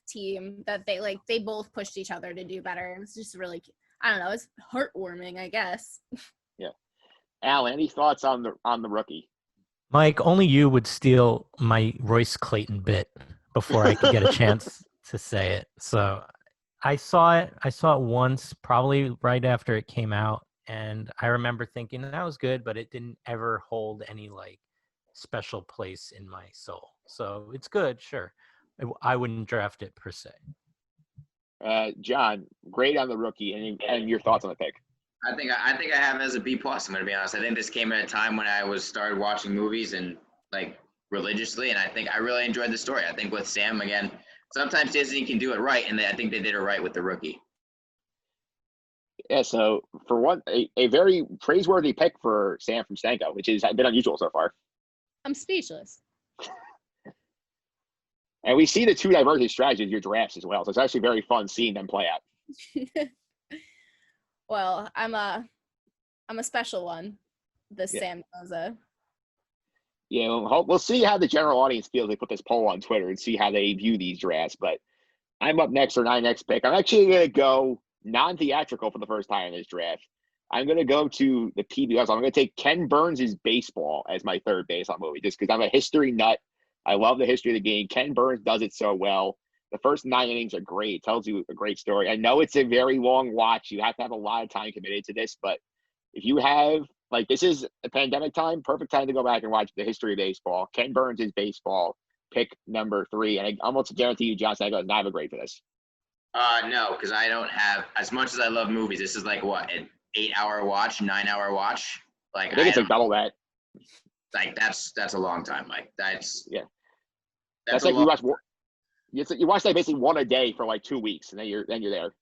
team, that they both pushed each other to do better. It was just really, I don't know, it's heartwarming, I guess. Yeah. Alan, any thoughts on the Rookie? Mike, only you would steal my Royce Clayton bit before I could get a chance to say it. So I saw it once, probably right after it came out. And I remember thinking that was good, but it didn't ever hold any special place in my soul. So it's good, sure. I wouldn't draft it per se. John, great on The Rookie, and your thoughts on the pick. I think I have it as a B plus. I'm gonna be honest. I think this came at a time when I started watching movies and religiously, and I think I really enjoyed the story. I think with Sam again, sometimes Disney can do it right, and I think they did it right with The Rookie. Yeah, so for one, a very praiseworthy pick for Sam from Stanko, which is a bit unusual so far. I'm speechless. And we see the two divergent strategies in your drafts as well. So it's actually very fun seeing them play out. Well, I'm a special one, Sam Derosa. Yeah, we'll see how the general audience feels. They put this poll on Twitter and see how they view these drafts. But I'm up next for my next pick. I'm actually going to go non-theatrical for the first time in this draft. I'm going to go to the PBS. I'm going to take Ken Burns' Baseball as my third baseball movie, just because I'm a history nut. I love the history of the game. Ken Burns does it so well. The first 9 innings are great. It tells you a great story. I know it's a very long watch. You have to have a lot of time committed to this, but if you have, this is a pandemic time, perfect time to go back and watch the history of baseball. Ken Burns' Baseball, pick number 3. And I almost guarantee you, John Stanko, not a grade for this. No, because I don't have, as much as I love movies, this is an 8-hour watch, 9-hour watch. I think it's double that. That's a long time, Mike. That's like you watch You watch that basically one a day for like 2 weeks, and then you're there.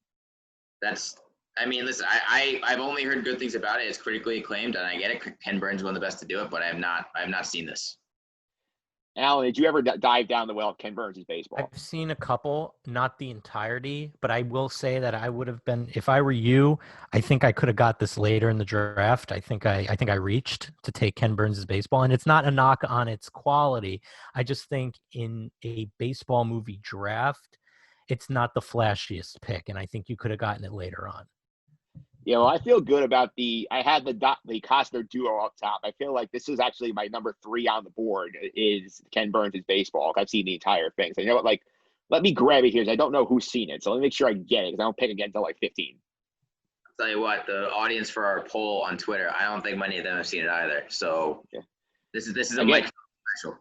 Listen, I've only heard good things about it. It's critically acclaimed, and I get it. Ken Burns is one of the best to do it, but I have not seen this. Alan, did you ever dive down the well of Ken Burns' baseball? I've seen a couple, not the entirety, but I will say that I would have been, if I were you, I think I could have got this later in the draft. I think I reached to take Ken Burns' baseball, and it's not a knock on its quality. I just think in a baseball movie draft, it's not the flashiest pick, and I think you could have gotten it later on. Yeah, well, I feel good about I had the Costner duo up top. I feel like this is actually my number 3 on the board is Ken Burns' baseball. I've seen the entire thing. So you know what, like, let me grab it here. I don't know who's seen it. So let me make sure I get it because I don't pick again until like 15. I'll tell you what, the audience for our poll on Twitter, I don't think many of them have seen it either. So yeah. This is a Mike special.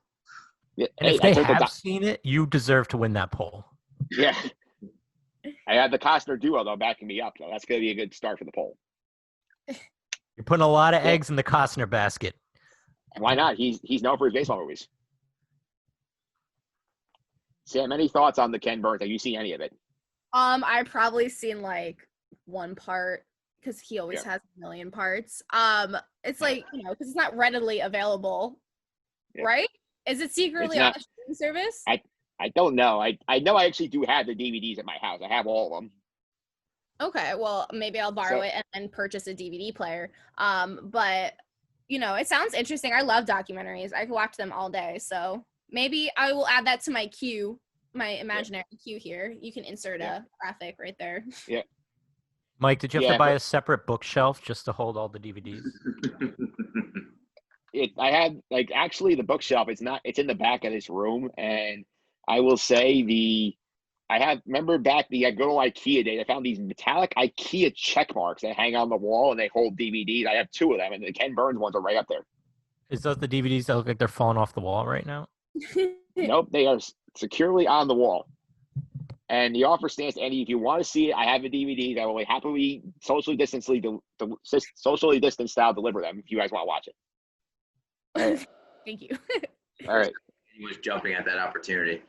Yeah. And if they have seen it, you deserve to win that poll. Yeah. I had the Costner duo, though, backing me up. So that's going to be a good start for the poll. You're putting a lot of eggs in the Costner basket. Why not? He's known for his baseball movies. Sam, any thoughts on the Ken Burns? Have you seen any of it? I've probably seen like one part because he always has a million parts. It's like, because it's not readily available, right? Is it secretly on the streaming service? I don't know. I know I actually do have the DVDs at my house. I have all of them. Okay, well, maybe I'll borrow it and then purchase a DVD player. But, it sounds interesting. I love documentaries. I could watch them all day. So maybe I will add that to my queue, my imaginary queue here. You can insert a graphic right there. Yeah. Mike, did you have to buy a separate bookshelf just to hold all the DVDs? I had, like, actually the bookshelf, it's in the back of this room, and I will say remember back the good old IKEA days, I found these metallic IKEA check marks that hang on the wall and they hold DVDs. I have 2 of them, and the Ken Burns ones are right up there. Is those the DVDs that look like they're falling off the wall right now? Nope, they are securely on the wall. And the offer stands, Andy, if you want to see it, I have the DVDs. I will happily socially distance style deliver them if you guys want to watch it. Thank you. All right. He was jumping at that opportunity.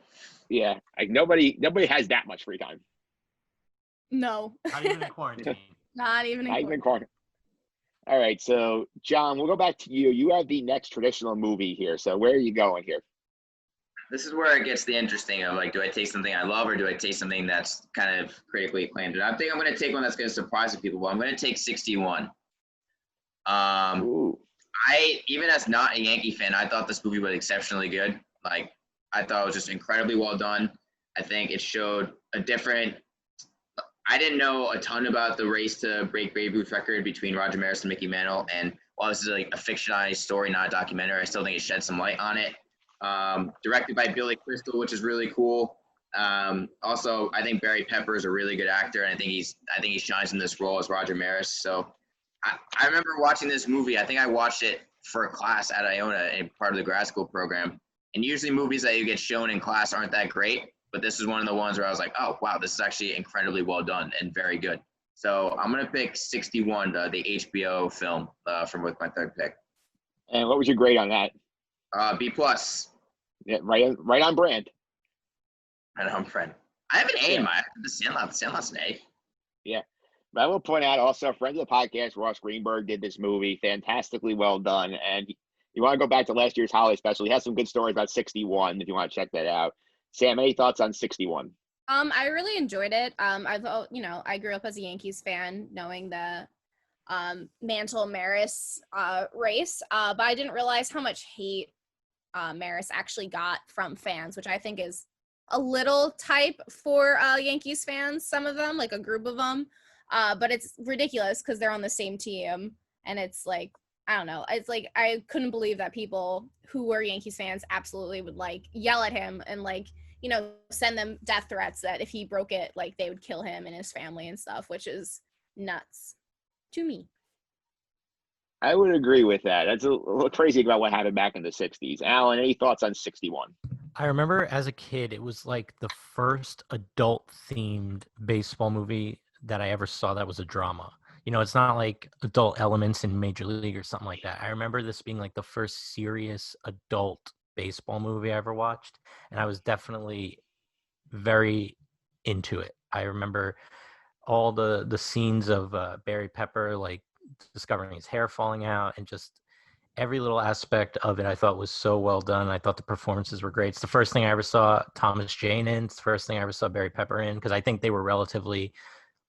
Yeah, like nobody has that much free time. No. Not even in quarantine. Not even in quarantine. All right, so John, we'll go back to you. You have the next traditional movie here. So where are you going here? This is where it gets the interesting of, like, do I take something I love or do I take something that's kind of critically acclaimed? And I think I'm going to take one that's going to surprise people. Well, I'm going to take 61. Even as not a Yankee fan, I thought this movie was exceptionally good. Like, I thought it was just incredibly well done. I think it showed a different – I didn't know a ton about the race to break Babe Ruth's record between Roger Maris and Mickey Mantle. And while this is like a fictionalized story, not a documentary, I still think it shed some light on it. Directed by Billy Crystal, which is really cool. Also, I think Barry Pepper is a really good actor, and I think he shines in this role as Roger Maris. So I remember watching this movie. I think I watched it for a class at Iona, in part of the grad school program. And usually movies that you get shown in class aren't that great, but this is one of the ones where I was like, oh, wow, this is actually incredibly well done and very good. So I'm going to pick 61, the HBO film with my third pick. And what was your grade on that? B+. Yeah, right on brand. Right on brand. I have an A in my – the Sandlot's an A. Yeah. But I will point out also, friend of the podcast, Ross Greenberg, did this movie. Fantastically well done. And you want to go back to last year's holiday special. He has some good stories about 61 if you want to check that out. Sam, any thoughts on 61? I really enjoyed it. I thought, I grew up as a Yankees fan, knowing the Mantle Maris race, but I didn't realize how much hate Maris actually got from fans, which I think is a little type for Yankees fans, some of them, like a group of them. But it's ridiculous because they're on the same team, and it's like, I don't know. It's like, I couldn't believe that people who were Yankees fans absolutely would like yell at him and like, send them death threats that if he broke it, like they would kill him and his family and stuff, which is nuts to me. I would agree with that. That's a little crazy about what happened back in the 60s. Alan, any thoughts on 61? I remember as a kid, it was like the first adult-themed baseball movie that I ever saw that was a drama. It's not like adult elements in Major League or something like that. I remember this being like the first serious adult baseball movie I ever watched, and I was definitely very into it. I remember all the scenes of Barry Pepper, like discovering his hair falling out, and just every little aspect of it I thought was so well done. I thought the performances were great. It's the first thing I ever saw Thomas Jane in. It's the first thing I ever saw Barry Pepper in, because I think they were relatively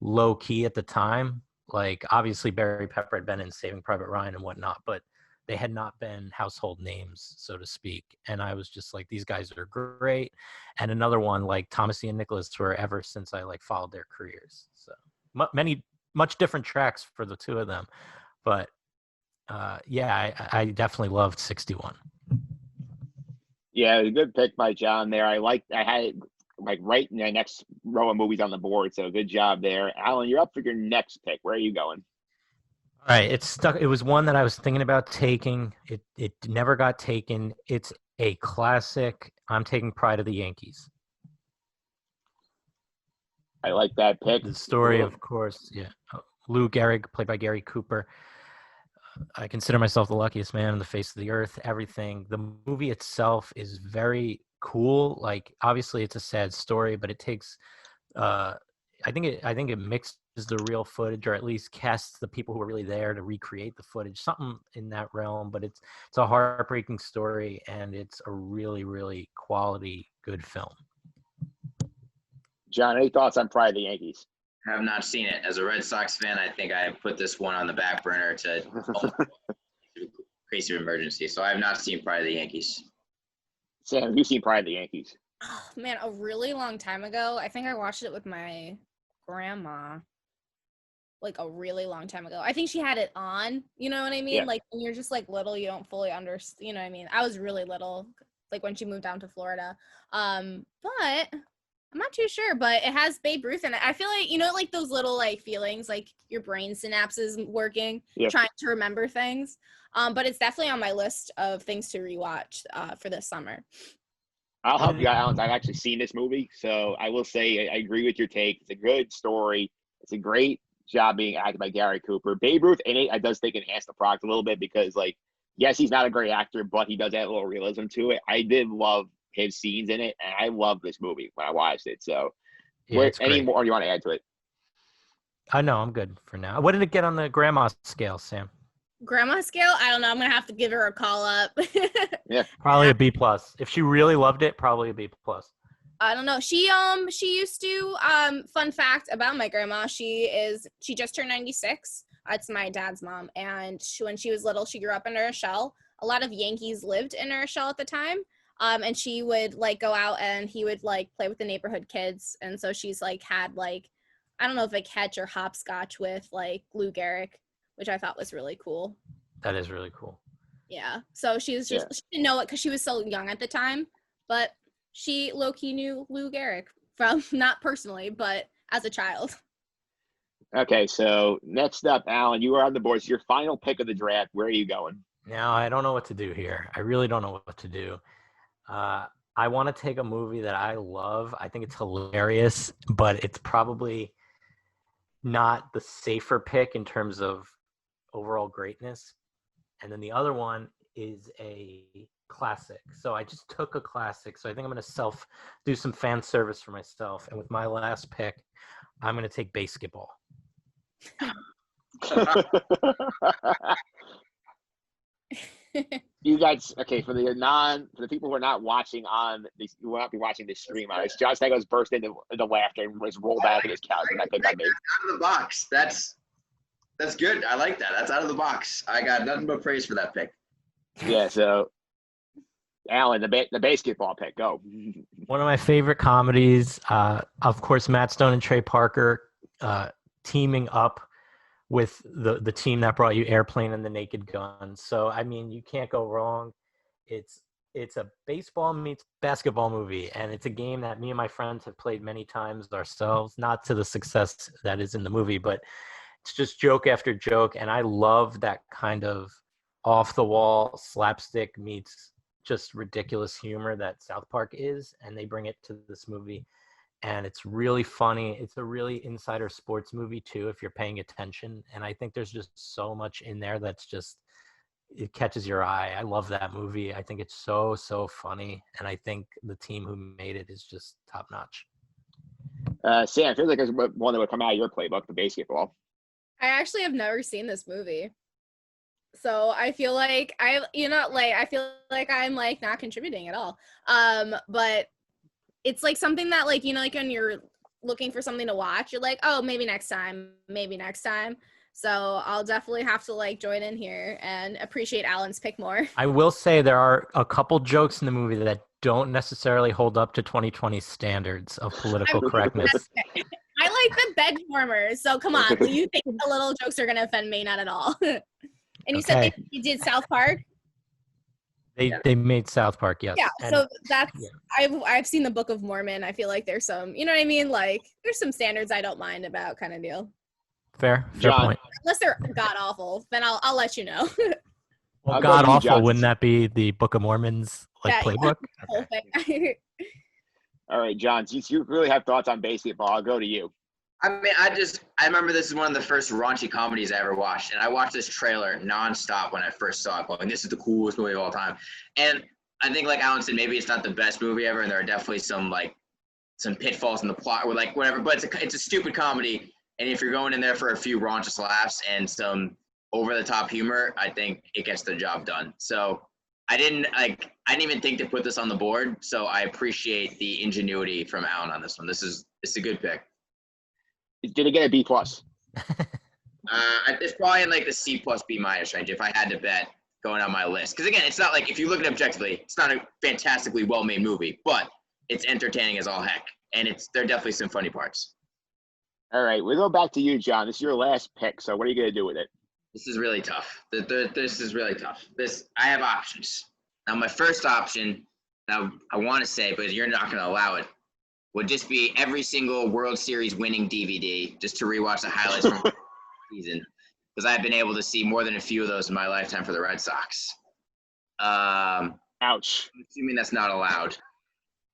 low key at the time. Like, obviously Barry Pepper had been in Saving Private Ryan and whatnot, but they had not been household names, so to speak. And I was just like, these guys are great. And another one, like Thomas Ian Nicholas, were ever since I like followed their careers. So much different tracks for the two of them. But yeah, I definitely loved 61. Yeah, it was a good pick by John there. I had it like right in the next row of movies on the board, so good job there. Alan, you're up for your next pick. Where are you going? All right, it's stuck. It was one that I was thinking about taking. It never got taken. It's a classic. I'm taking Pride of the Yankees. I like that pick. The story, of course, yeah. Lou Gehrig, played by Gary Cooper. I consider myself the luckiest man on the face of the earth. Everything. The movie itself is very cool. Like, obviously, it's a sad story, but it takes. I think it mixes the real footage, or at least casts the people who were really there to recreate the footage, something in that realm. But it's a heartbreaking story, and it's a really, really quality, good film. John, any thoughts on Pride of the Yankees? I have not seen it. As a Red Sox fan, I think I put this one on the back burner to case of emergency. So I have not seen Pride of the Yankees. Sam, have you seen Pride of the Yankees? Oh, man, a really long time ago. I think I watched it with my grandma. Like a really long time ago. I think she had it on, you know what I mean? Yeah. Like when you're just like little, you don't fully understand, you know what I mean? I was really little, like when she moved down to Florida. But I'm not too sure, but it has Babe Ruth in it. I feel like, you know, like those little like feelings, like your brain synapses working, trying to remember things. But it's definitely on my list of things to rewatch for this summer. I'll help you out, Alan. I've actually seen this movie, so I will say I agree with your take. It's a good story. It's a great job being acted by Gary Cooper. Babe Ruth in it, I does think enhanced the product a little bit because, like, yes, he's not a great actor, but he does add a little realism to it. I did love his scenes in it, and I love this movie when I watched it. So, any more you want to add to it? I know I'm good for now. What did it get on the grandma scale, Sam? Grandma scale? I don't know. I'm gonna have to give her a call up. Yeah, probably a B plus. If she really loved it, probably a B plus. I don't know. She used to fun fact about my grandma, she just turned 96. It's my dad's mom, and when she was little, she grew up in New Rochelle. A lot of Yankees lived in New Rochelle at the time. And she would like go out and he would like play with the neighborhood kids. And so she's like had like, I don't know if a catch or hopscotch with like Lou Gehrig, which I thought was really cool. That is really cool. Yeah. So she was just, she didn't know it because she was so young at the time, but she low-key knew Lou Gehrig from, not personally, but as a child. Okay, so next up, Alan, you are on the board. It's your final pick of the draft. Where are you going? Now, I don't know what to do here. I really don't know what to do. I want to take a movie that I love. I think it's hilarious, but it's probably not the safer pick in terms of overall greatness. And then the other one is a classic. So I just took a classic. So I think I'm going to do some fan service for myself. And with my last pick, I'm going to take basketball. You guys, okay, for the people who are not watching who will not be watching this stream on this, John Stanko's burst into laughter and was rolled back in his couch when I picked I made. Out of the box. That's good. I like that. That's out of the box. I got nothing but praise for that pick. Yeah, so Alan, the basketball pick, go. One of my favorite comedies, of course, Matt Stone and Trey Parker teaming up with the team that brought you Airplane and The Naked Gun. So, I mean, you can't go wrong. It's a baseball meets basketball movie, and it's a game that me and my friends have played many times ourselves, not to the success that is in the movie, but it's just joke after joke, and I love that kind of off-the-wall slapstick meets just ridiculous humor that South Park is, and they bring it to this movie. And it's really funny. It's a really insider sports movie too, if you're paying attention. And I think there's just so much in there that's just it catches your eye. I love that movie. I think it's so funny, and I think the team who made it is just top notch. Sam, I feel like there's one that would come out of your playbook, the basketball. I actually have never seen this movie. So I feel like I feel like I'm like not contributing at all. But it's like something that like, like when you're looking for something to watch, you're like, oh, maybe next time. So I'll definitely have to like join in here and appreciate Alan's pick more. I will say there are a couple jokes in the movie that don't necessarily hold up to 2020 standards of political correctness. I like the bed warmers, so come on. You think the little jokes are going to offend me? Not at all. And you said you did South Park? They made South Park, yes. Yeah, so that's I've seen the Book of Mormon. I feel like there's some, you know what I mean? Like there's some standards I don't mind about kind of deal. Fair John. point. Unless they're god awful, then I'll let you know. Well, god awful, wouldn't that be the Book of Mormon's playbook? Whole thing. All right, John, since you really have thoughts on basketball, I'll go to you. I mean, I remember this is one of the first raunchy comedies I ever watched, and I watched this trailer nonstop when I first saw it, going, this is the coolest movie of all time. And I think, like Alan said, maybe it's not the best movie ever, and there are definitely some pitfalls in the plot or like whatever, but it's a stupid comedy, and if you're going in there for a few raunchous laughs and some over-the-top humor, I think it gets the job done. So I didn't even think to put this on the board, so I appreciate the ingenuity from Alan on this one. It's a good pick. Did it get a B+? It's probably in like the C+ B- range if I had to bet going on my list. Because again, it's not like, if you look at it objectively, it's not a fantastically well-made movie, but it's entertaining as all heck, and there are definitely some funny parts. All right, we'll go back to you, John. This is your last pick, so what are you going to do with it? This is really tough. This is really tough. I have options. Now, my first option, now I want to say, but you're not going to allow it, would just be every single World Series winning DVD, just to rewatch the highlights from the season, because I've been able to see more than a few of those in my lifetime for the Red Sox. Ouch. I'm assuming that's not allowed.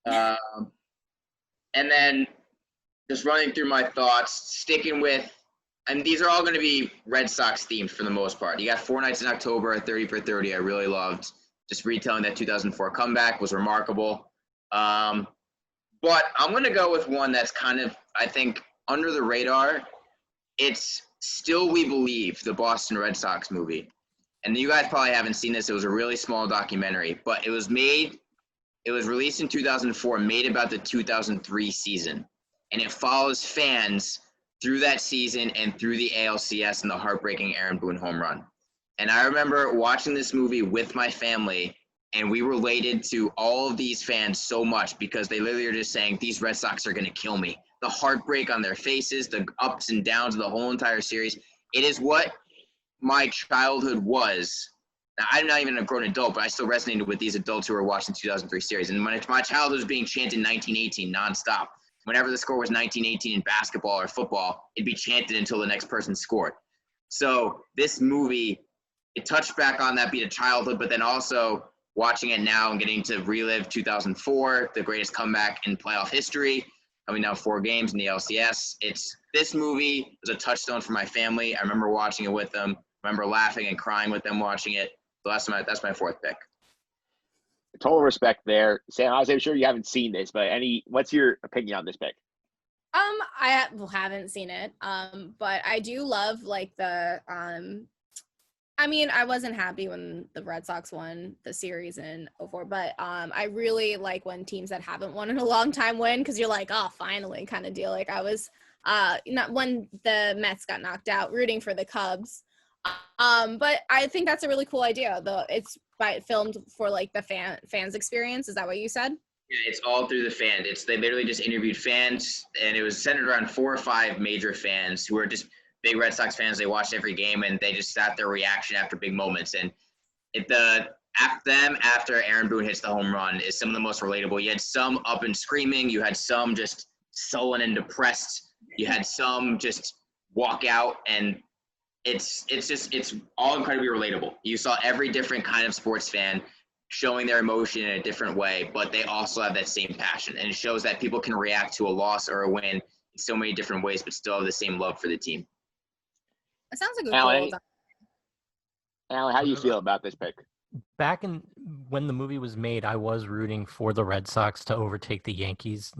And then just running through my thoughts, sticking with, and these are all going to be Red Sox themed for the most part. You got Four Nights in October, 30 for 30. I really loved. Just retelling that 2004 comeback was remarkable. But I'm going to go with one that's kind of, I think, under the radar. It's Still We Believe, the Boston Red Sox movie. And you guys probably haven't seen this. It was a really small documentary, but it was released in 2004, made about the 2003 season. And it follows fans through that season and through the ALCS and the heartbreaking Aaron Boone home run. And I remember watching this movie with my family, and we related to all of these fans so much because they literally are just saying, these Red Sox are going to kill me. The heartbreak on their faces, the ups and downs of the whole entire series. It is what my childhood was. Now, I'm not even a grown adult, but I still resonated with these adults who were watching the 2003 series. And when my childhood was being chanted 1918 nonstop. Whenever the score was 1918 in basketball or football, it'd be chanted until the next person scored. So this movie, it touched back on that beat of childhood, but then also watching it now and getting to relive 2004, the greatest comeback in playoff history, coming down 4 games in the LCS. This movie was a touchstone for my family. I remember watching it with them. I remember laughing and crying with them watching it. So that's my fourth pick. Total respect there. Sam, I'm sure you haven't seen this, but what's your opinion on this pick? I haven't seen it. But I do love like the I mean, I wasn't happy when the Red Sox won the series in 2004, but I really like when teams that haven't won in a long time win, because you're like, oh, finally, kind of deal. Like I was not when the Mets got knocked out, rooting for the Cubs. But I think that's a really cool idea. It's filmed for like the fans experience. Is that what you said? Yeah, it's all through the fans. They literally just interviewed fans, and it was centered around 4 or 5 major fans who are just big Red Sox fans. They watched every game, and they just sat their reaction after big moments. And after Aaron Boone hits the home run is some of the most relatable. You had some up and screaming. You had some just sullen and depressed. You had some just walk out, and it's all incredibly relatable. You saw every different kind of sports fan showing their emotion in a different way, but they also have that same passion. And it shows that people can react to a loss or a win in so many different ways, but still have the same love for the team. It sounds like a Alan, cool. Alan, how do you feel about this pick? Back in when the movie was made, I was rooting for the Red Sox to overtake the Yankees.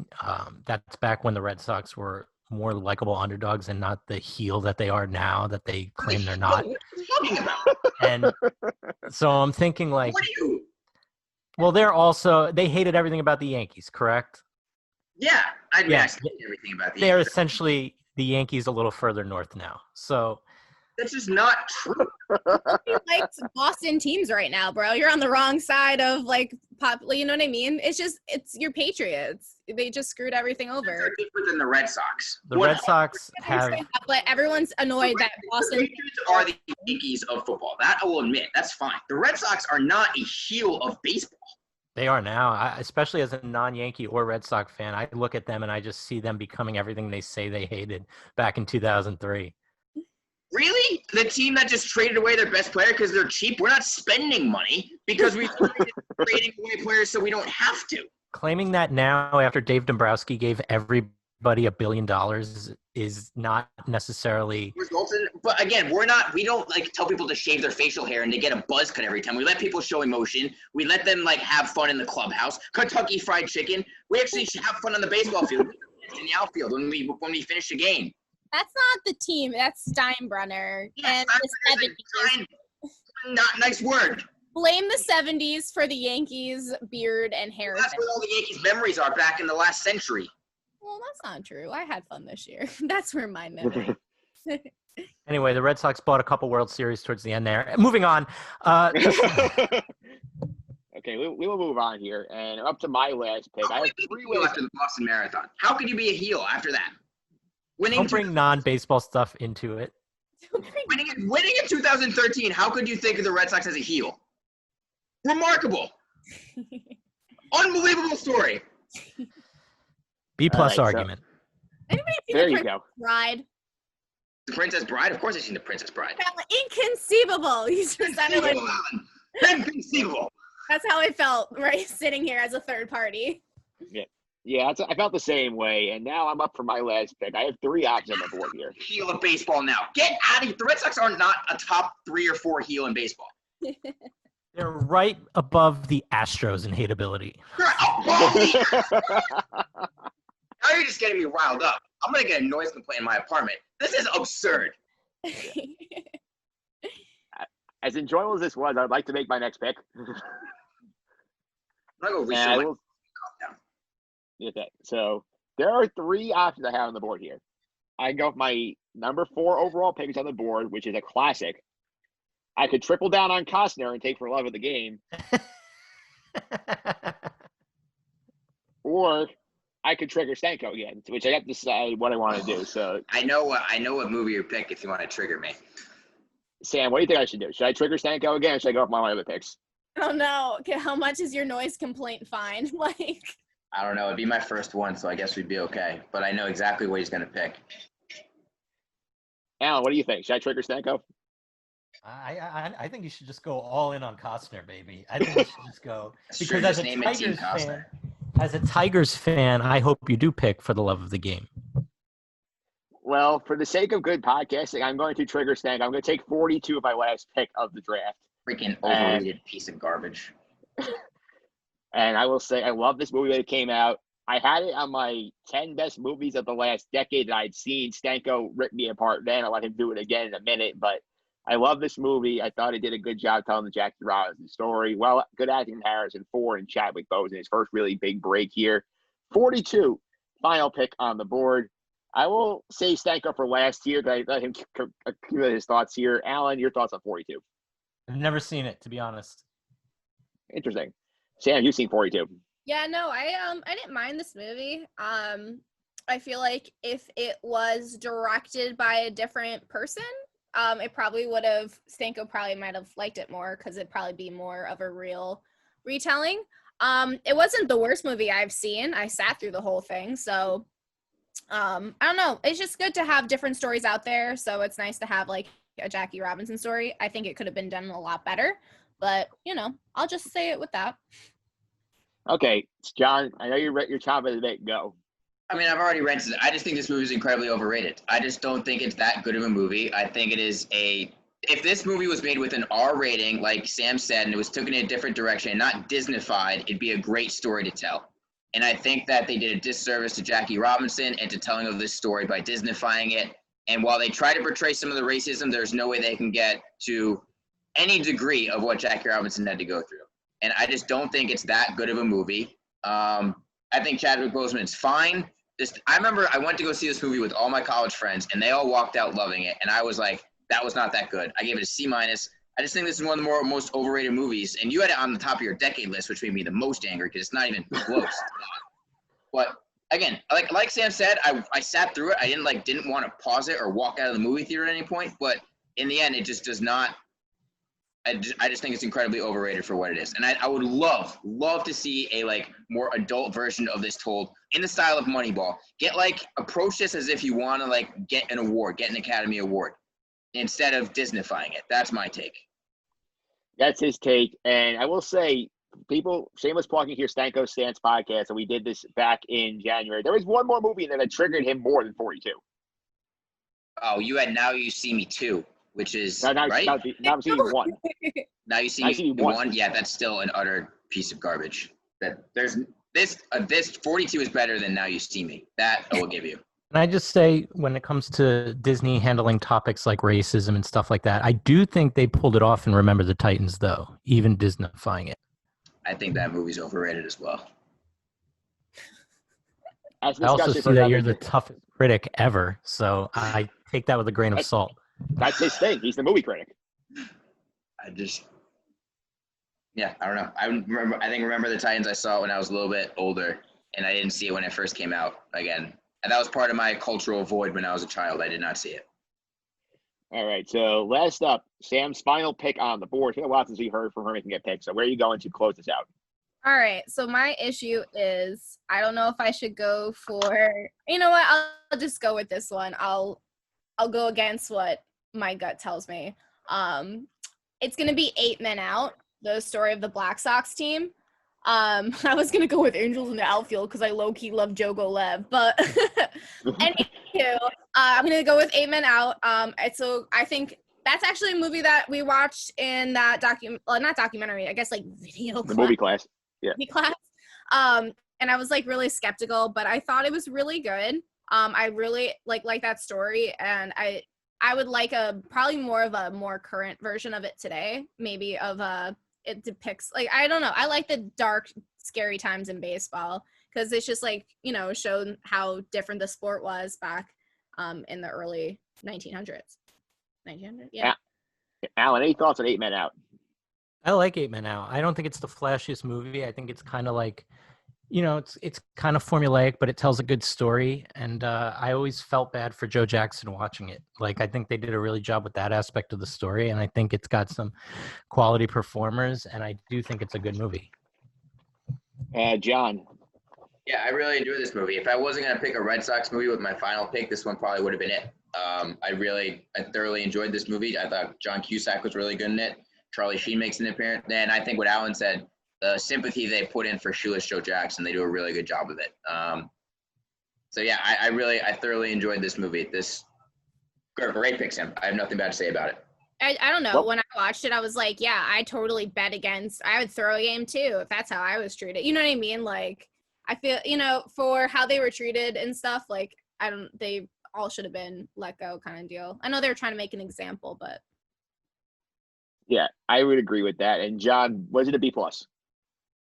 That's back when the Red Sox were more likable underdogs and not the heel that they are now that they claim they're not. What are you talking about? And so I'm thinking like, What are you? well, they hated everything about the Yankees, correct? Yeah, I mean, Yeah. I said everything about the They're Yankees. essentially the Yankees a little further north now. So That's just not true. You liked Boston teams right now, bro. You're on the wrong side of like you know what I mean? It's your Patriots. They just screwed everything over. They're different than the Red Sox. the Red Sox have But everyone's annoyed that The Boston. Patriots are the Yankees of football. That I will admit. That's fine. The Red Sox are not a heel of baseball. They are now, especially as a non-Yankee or Red Sox fan. I look at them and I just see them becoming everything they say they hated back in 2003. Really? The team that just traded away their best player because they're cheap? We're not spending money because we're trading away players so we don't have to. Claiming that now after Dave Dombrowski gave everybody $1 billion is not necessarily But again, we don't like tell people to shave their facial hair and to get a buzz cut every time. We let people show emotion. We let them like have fun in the clubhouse. Kentucky Fried Chicken. We actually should have fun on the baseball field, in the outfield when we finish a game. That's not the team. That's Steinbrenner and the 70s. Not nice word. Blame the 70s for the Yankees beard and hair. That's where all the Yankees memories are back in the last century. Well, that's not true. I had fun this year. That's where my memory. Anyway, the Red Sox bought a couple World Series towards the end there. Moving on. Okay, we will move on here. And up to my last pick. I have 3 ways. After the Boston Marathon. How could you be a heel after that? Don't bring non-baseball stuff into it. Winning in 2013, how could you think of the Red Sox as a heel? Remarkable. Unbelievable story. B+ right, argument. Anybody see There the you Princess go. Bride? The Princess Bride? Of course I've seen The Princess Bride. Inconceivable. You just sounded like Inconceivable, Alan. Inconceivable. that's how I felt, right? Sitting here as a third party. Yeah, I felt the same way. And now I'm up for my last pick. I have 3 options on the board here. Heel of baseball now. Get out of here. The Red Sox are not a top 3 or 4 heel in baseball. They're right above the Astros in hateability. Now you're just getting me riled up. I'm going to get a noise complaint in my apartment. This is absurd. As enjoyable as this was, I'd like to make my next pick. I'm going to And I go will- Okay, so there are 3 options I have on the board here. I can go with my number 4 overall pick on the board, which is a classic. I could triple down on Costner and take for love of the game, or I could trigger Stanko again, which I have to decide what I want to do. So, I know what movie you pick if you want to trigger me. Sam, what do you think I should do? Should I trigger Stanko again, or should I go with my other picks? Oh no. Okay, how much is your noise complaint fine? Like I don't know. It'd be my first one, so I guess we'd be okay. But I know exactly what he's going to pick. Alan, what do you think? Should I trigger Stanko? I think you should just go all in on Costner, baby. I think you should just go because as a Tigers fan, I hope you do pick for the love of the game. Well, for the sake of good podcasting, I'm going to trigger Stanko. I'm going to take 42 of my last pick of the draft. Freaking overrated piece of garbage. And I will say, I love this movie when it came out. I had it on my 10 best movies of the last decade that I'd seen. Stanko ripped me apart then. I'll let him do it again in a minute. But I love this movie. I thought he did a good job telling the Jackie Robinson story. Well, good acting from Harrison Ford and Chadwick Boseman, his first really big break here. 42, final pick on the board. I will say Stanko for last here. I let him accumulate his thoughts here. Alan, your thoughts on 42? I've never seen it, to be honest. Interesting. Sam, you've seen 42. yeah, no, I didn't mind this movie. I feel like if it was directed by a different person, it probably would have, Stanko probably might have liked it more because it'd probably be more of a real retelling. It wasn't the worst movie I've seen. I sat through the whole thing. So, I don't know. It's just good to have different stories out there. So it's nice to have like a Jackie Robinson story. I think it could have been done a lot better, but I'll just say it with that. Okay, John, I know you're chomping at the bit. Go. I mean, I've already rented it. I just think this movie is incredibly overrated. I just don't think it's that good of a movie. I think it is if this movie was made with an R rating, like Sam said, and it was taken in a different direction and not Disneyfied, it'd be a great story to tell. And I think that they did a disservice to Jackie Robinson and to telling of this story by Disneyfying it. And while they try to portray some of the racism, there's no way they can get to any degree of what Jackie Robinson had to go through. And I just don't think it's that good of a movie. I think Chadwick Boseman's fine. I remember I went to go see this movie with all my college friends, and they all walked out loving it. And I was like, that was not that good. I gave it a C-. I just think this is one of the most overrated movies. And you had it on the top of your decade list, which made me the most angry because it's not even close. But again, like Sam said, I sat through it. I didn't want to pause it or walk out of the movie theater at any point. But in the end, it just does not. I just think it's incredibly overrated for what it is. And I would love to see a more adult version of this told in the style of Moneyball. Approach this as if you want to get an award, get an Academy Award, instead of Disneyfying it. That's my take. That's his take. And I will say, people, shameless plugging here, Stanko Stance podcast, and we did this back in January. There was one more movie that had triggered him more than 42. Oh, you had Now You See Me 2, which is, right? Now I'm seeing one. Now You See Me 1? Yeah, that's still an utter piece of garbage. This 42 is better than Now You See Me. That I will give you. Can I just say, when it comes to Disney handling topics like racism and stuff like that, I do think they pulled it off in Remember the Titans, though, even Disneyfying it. I think that movie's overrated as well. I also see that you're the toughest critic ever, so I take that with a grain of salt. That's his thing. He's the movie critic. I don't know. I think Remember the Titans I saw it when I was a little bit older, and I didn't see it when it first came out again. And that was part of my cultural void when I was a child. I did not see it. All right, so last up, Sam's final pick on the board. It's been a while since we heard from her making a pick, so where are you going to close this out? All right, so my issue is I don't know if I should go for, you know what, I'll just go with this one. I'll go against what my gut tells me. It's going to be 8 Men Out, the story of the Black Sox team. I was going to go with Angels in the Outfield because I low-key love Jogo Lev, but anywho, I'm going to go with 8 Men Out. So I think that's actually a movie that we watched in that not documentary, I guess video class. The movie class. Yeah. Movie class. And I was really skeptical, but I thought it was really good. I really like that story, and I would like probably more of a more current version of it today, maybe it depicts I don't know. I like the dark, scary times in baseball because it's just showed how different the sport was back in the early 1900s. 1900, yeah. Alan, any thoughts on 8 Men Out? I like 8 Men Out. I don't think it's the flashiest movie. I think it's kind of it's kind of formulaic, but it tells a good story. And I always felt bad for Joe Jackson watching it. I think they did a really job with that aspect of the story. And I think it's got some quality performers. And I do think it's a good movie. John. Yeah, I really enjoyed this movie. If I wasn't going to pick a Red Sox movie with my final pick, this one probably would have been it. I thoroughly enjoyed this movie. I thought John Cusack was really good in it. Charlie Sheen makes an appearance. And I think what Alan said, the sympathy they put in for shoeless Joe Jackson, they do a really good job of it. So yeah, I thoroughly enjoyed this movie. Great pick, Sam. I have nothing bad to say about it. I don't know. When I watched it, I was like, yeah, I totally bet against. I would throw a game too if that's how I was treated. You know what I mean? I feel, for how they were treated and stuff. They all should have been let go, kind of deal. I know they were trying to make an example, but yeah, I would agree with that. And John, was it a B+?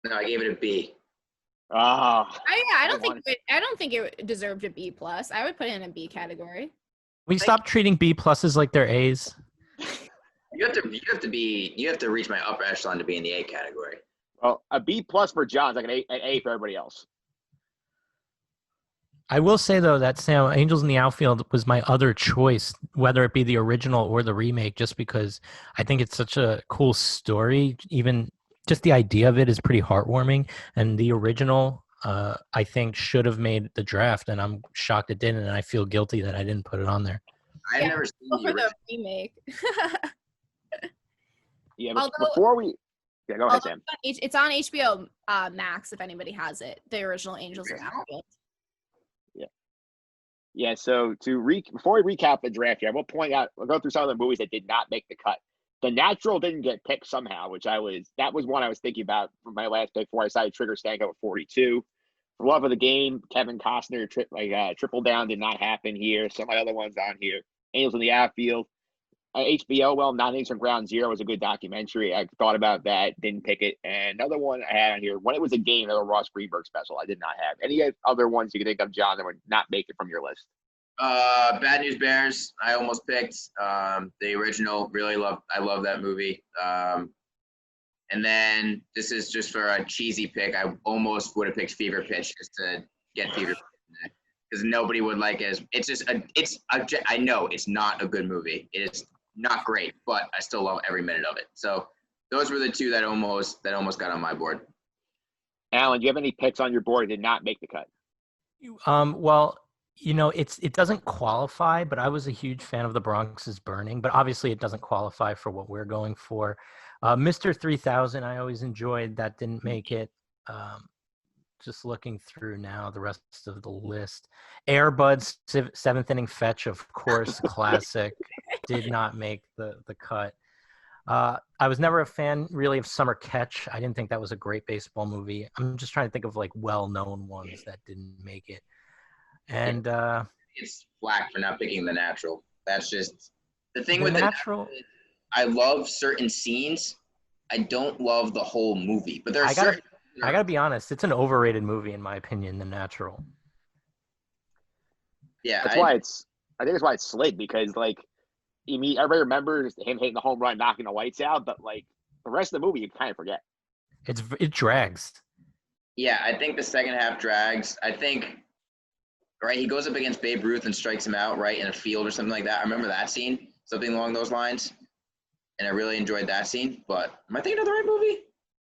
No, I gave it a B. I don't think it deserved a B+. I would put it in a B category. We stop treating B pluses like they're A's. You have to reach my upper echelon to be in the A category. Well, a B+ for John's like an A for everybody else. I will say, though, that Sam, Angels in the Outfield was my other choice, whether it be the original or the remake, just because I think it's such a cool story. Even just the idea of it is pretty heartwarming. And the original, I think, should have made the draft, and I'm shocked it didn't, and I feel guilty that I didn't put it on there. I've never seen the remake. Yeah, but before we... Yeah, go ahead, Sam. It's on HBO Max, if anybody has it. The original Angels in the Outfield. Yeah. Yeah, so before we recap the draft here, I will point out, we'll go through some of the movies that did not make the cut. The Natural didn't get picked somehow, that was one I was thinking about for my last pick before I decided to trigger Stanko at 42. For Love of the Game, Kevin Costner, Triple Down did not happen here. Some of my other ones on here. Angels in the Outfield. HBO, well, 9 Innings from Ground Zero was a good documentary. I thought about that, didn't pick it. And another one I had on here, When It Was a Game, another Ross Greenberg special, I did not have. Any other ones you can think of, John, that would not make it from your list? Bad News Bears, I almost picked. The original, I love that movie. And then this is just for a cheesy pick. I almost would have picked Fever Pitch just to get Fever Pitch because nobody would like it. I know it's not a good movie. It is not great, but I still love every minute of it. So those were the two that almost got on my board. Alan, do you have any picks on your board that did not make the cut? Well, it doesn't qualify, but I was a huge fan of The Bronx is Burning, but obviously it doesn't qualify for what we're going for. Mr. 3000, I always enjoyed. That didn't make it. Just looking through now the rest of the list. Air Bud's Seventh Inning Fetch, of course, classic, did not make the cut. I was never a fan really of Summer Catch. I didn't think that was a great baseball movie. I'm just trying to think of like well-known ones that didn't make it. And it's flack for not picking The Natural. That's just the thing The with Natural. I love certain scenes. I don't love the whole movie, but there's I gotta be honest. It's an overrated movie in my opinion. The Natural. Yeah, I think that's why it's slid, because like everybody remembers him hitting the home run, knocking the lights out, but like the rest of the movie you kind of forget. It drags. Yeah, I think the second half drags. I think right, he goes up against Babe Ruth and strikes him out right in a field or something like that. I remember that scene, something along those lines, and I really enjoyed that scene. But am I thinking of the right movie?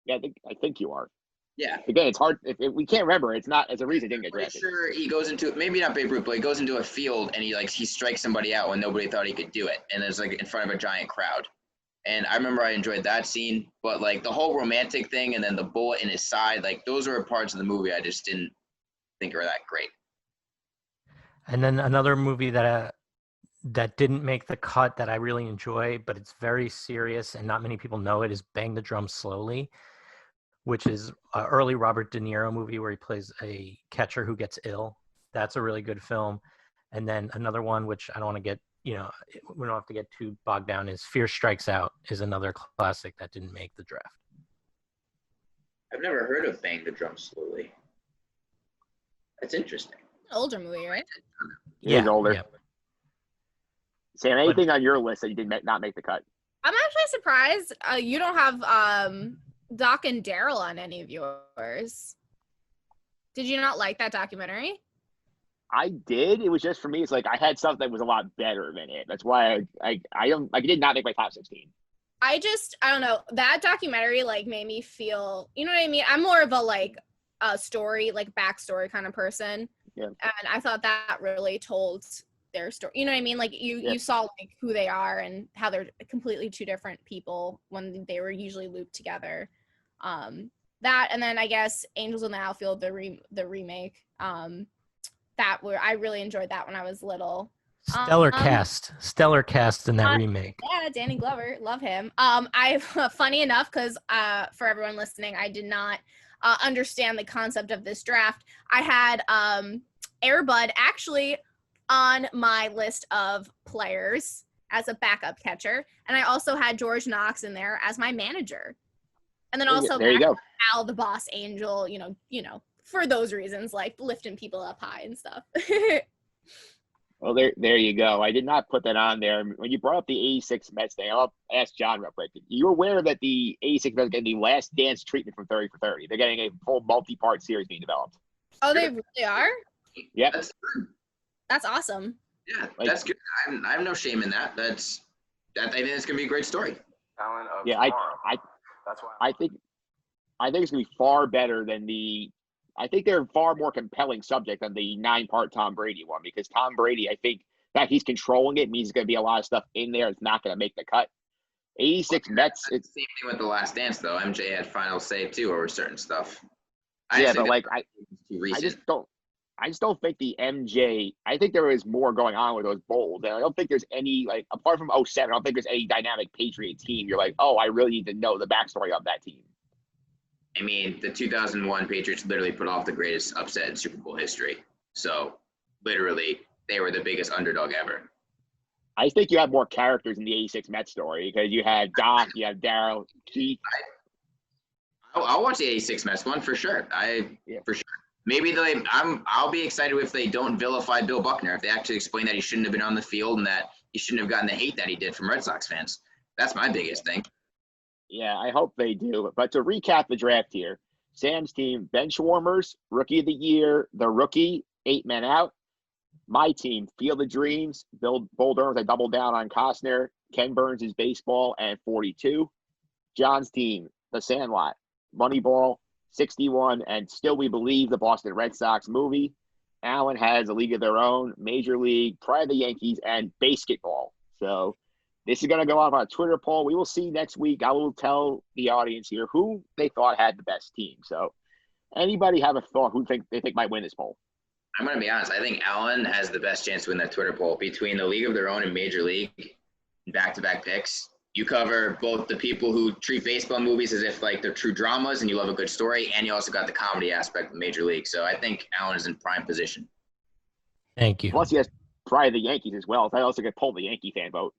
Yeah, I think you are. Yeah. Again, it's hard. If we can't remember, it's a reason it didn't get Pretty drafted. sure he goes into, maybe not Babe Ruth, but he goes into a field and he strikes somebody out when nobody thought he could do it, and it's like in front of a giant crowd. And I remember I enjoyed that scene, but like the whole romantic thing and then the bullet in his side, like those were parts of the movie I just didn't think were that great. And then another movie that didn't make the cut that I really enjoy, but it's very serious and not many people know it, is Bang the Drum Slowly, which is an early Robert De Niro movie where he plays a catcher who gets ill. That's a really good film. And then another one, which I don't want to get, we don't have to get too bogged down, is Fear Strikes Out, is another classic that didn't make the draft. I've never heard of Bang the Drum Slowly. That's interesting. Older movie, right? Yeah, older. Yeah. Sam, anything on your list that you did not make the cut? I'm actually surprised you don't have Doc and Daryl on any of yours. Did you not like that documentary? I did. It was just for me. It's like I had something that was a lot better than it. That's why I did not make my top 16. I don't know. That documentary like made me feel, you know what I mean? I'm more of a like a story, like backstory kind of person. Yeah. And I thought that really told their story. You know what I mean? Like you saw like who they are and how they're completely two different people when they were usually looped together. That, and then I guess Angels in the Outfield, the remake. I really enjoyed that when I was little. Stellar cast in that remake. Yeah, Danny Glover, love him. Funny enough, because for everyone listening, I did not understand the concept of this draft. I had Air Bud actually on my list of players as a backup catcher, and I also had George Knox in there as my manager, and then also there you go. Al the Boss Angel. You know, for those reasons, like lifting people up high and stuff. Well, there you go. I did not put that on there. When you brought up the 86 Mets thing, I'll ask John real quick. You're aware that the 86 Mets are getting the last dance treatment from 30 for 30. They're getting a full multi-part series being developed. Oh, they really are? Yep. That's awesome. Yeah, that's good. I have no shame in that. I think it's gonna be a great story. Yeah, I think it's gonna be far better than I think they're a far more compelling subject than the 9-part Tom Brady one, because Tom Brady, I think, the fact he's controlling it means there's going to be a lot of stuff in there that's not going to make the cut. 86 Mets. It's the same thing with The Last Dance, though. MJ had final say, too, over certain stuff. I I just don't think the MJ. I think there was more going on with those Bulls, and I don't think there's any like apart from '07. I don't think there's any dynamic Patriot team. You're like, oh, I really need to know the backstory of that team. I mean, the 2001 Patriots literally put off the greatest upset in Super Bowl history. So, literally, they were the biggest underdog ever. I think you have more characters in the '86 Mets story because you had Doc, you have Daryl, Keith. I'll watch the '86 Mets one for sure. For sure. Maybe I'll be excited if they don't vilify Bill Buckner. If they actually explain that he shouldn't have been on the field and that he shouldn't have gotten the hate that he did from Red Sox fans. That's my biggest thing. Yeah, I hope they do. But to recap the draft here, Sam's team, bench warmers, rookie of the year, the rookie, 8 men out. My team, Field of Dreams, Bull Durham, I doubled down on Costner, Ken Burns is baseball, and 42. John's team, The Sandlot, Moneyball, 61, and Still We Believe, the Boston Red Sox movie. Allen has a league of their own, Major League, Pride of the Yankees, and basketball. So this is going to go off on a Twitter poll. We will see next week. I will tell the audience here who they thought had the best team. So anybody have a thought who they think might win this poll? I'm going to be honest. I think Allen has the best chance to win that Twitter poll between the League of Their Own and Major League, back-to-back picks. You cover both the people who treat baseball movies as if like they're true dramas and you love a good story, and you also got the comedy aspect of Major League. So I think Allen is in prime position. Thank you. Plus he has Pride of the Yankees as well. So I also could pull the Yankee fan vote.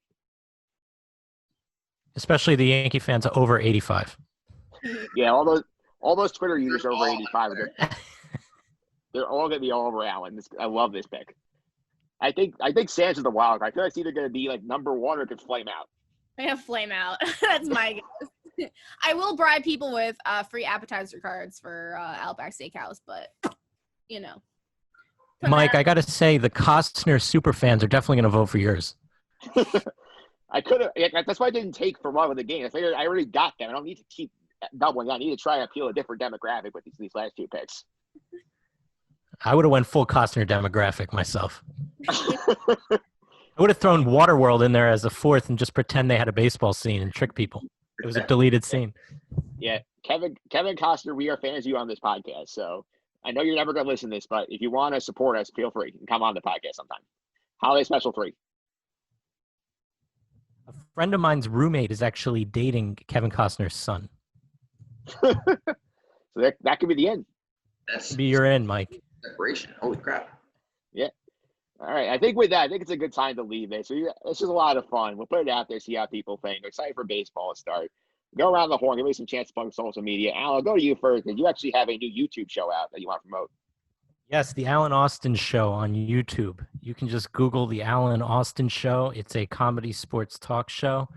Especially the Yankee fans over 85. Yeah, all those Twitter users over 85 are good. They're all going to be all over Allen. I love this pick. I think Sam's is the wild card. I feel like it's either going to be like number one or it could flame out. I'm going to flame out. That's my guess. I will bribe people with free appetizer cards for Outback Steakhouse, but, you know. Mike, I got to say, the Costner super fans are definitely going to vote for yours. I could have. That's why I didn't take for one of the game. I figured I already got them. I don't need to keep doubling. I need to try and appeal a different demographic with these last two picks. I would have went full Costner demographic myself. I would have thrown Waterworld in there as a fourth and just pretend they had a baseball scene and trick people. It was a deleted scene. Yeah, Kevin Costner, we are fans of you on this podcast. So I know you're never going to listen to this, but if you want to support us, feel free. You can come on the podcast sometime. Holiday Special 3. A friend of mine's roommate is actually dating Kevin Costner's son. So that could be the end. That's Be your end, Mike. separation. Holy crap. Yeah. All right. I think with that, I think it's a good time to leave it. So this is a lot of fun. We'll put it out there, see how people think. We're excited for baseball to start. Go around the horn. Give me some chance to plug social media. Al, I'll go to you first. Did you actually have a new YouTube show out that you want to promote? Yes, the Alan Austin Show on YouTube. You can just Google the Alan Austin Show. It's a comedy sports talk show.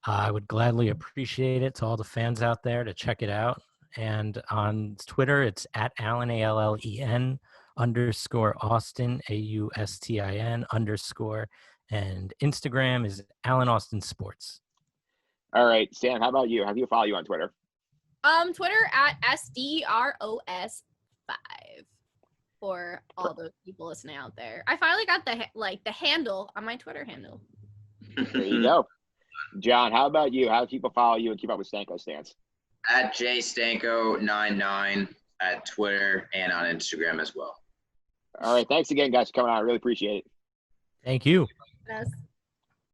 I would gladly appreciate it to all the fans out there to check it out. And on Twitter, it's at Allen, ALLEN _ Austin, AUSTIN _ and Instagram is Alan Austin Sports. All right, Sam, how about you? How do you follow you on Twitter? Twitter at SDROS5 for all those people listening out there. I finally got the handle on my Twitter handle. There you go. John, how about you? How do people follow you and keep up with Stanko Stance? At jstanko99 at Twitter and on Instagram as well. All right. Thanks again, guys, for coming on. I really appreciate it. Thank you. Yes.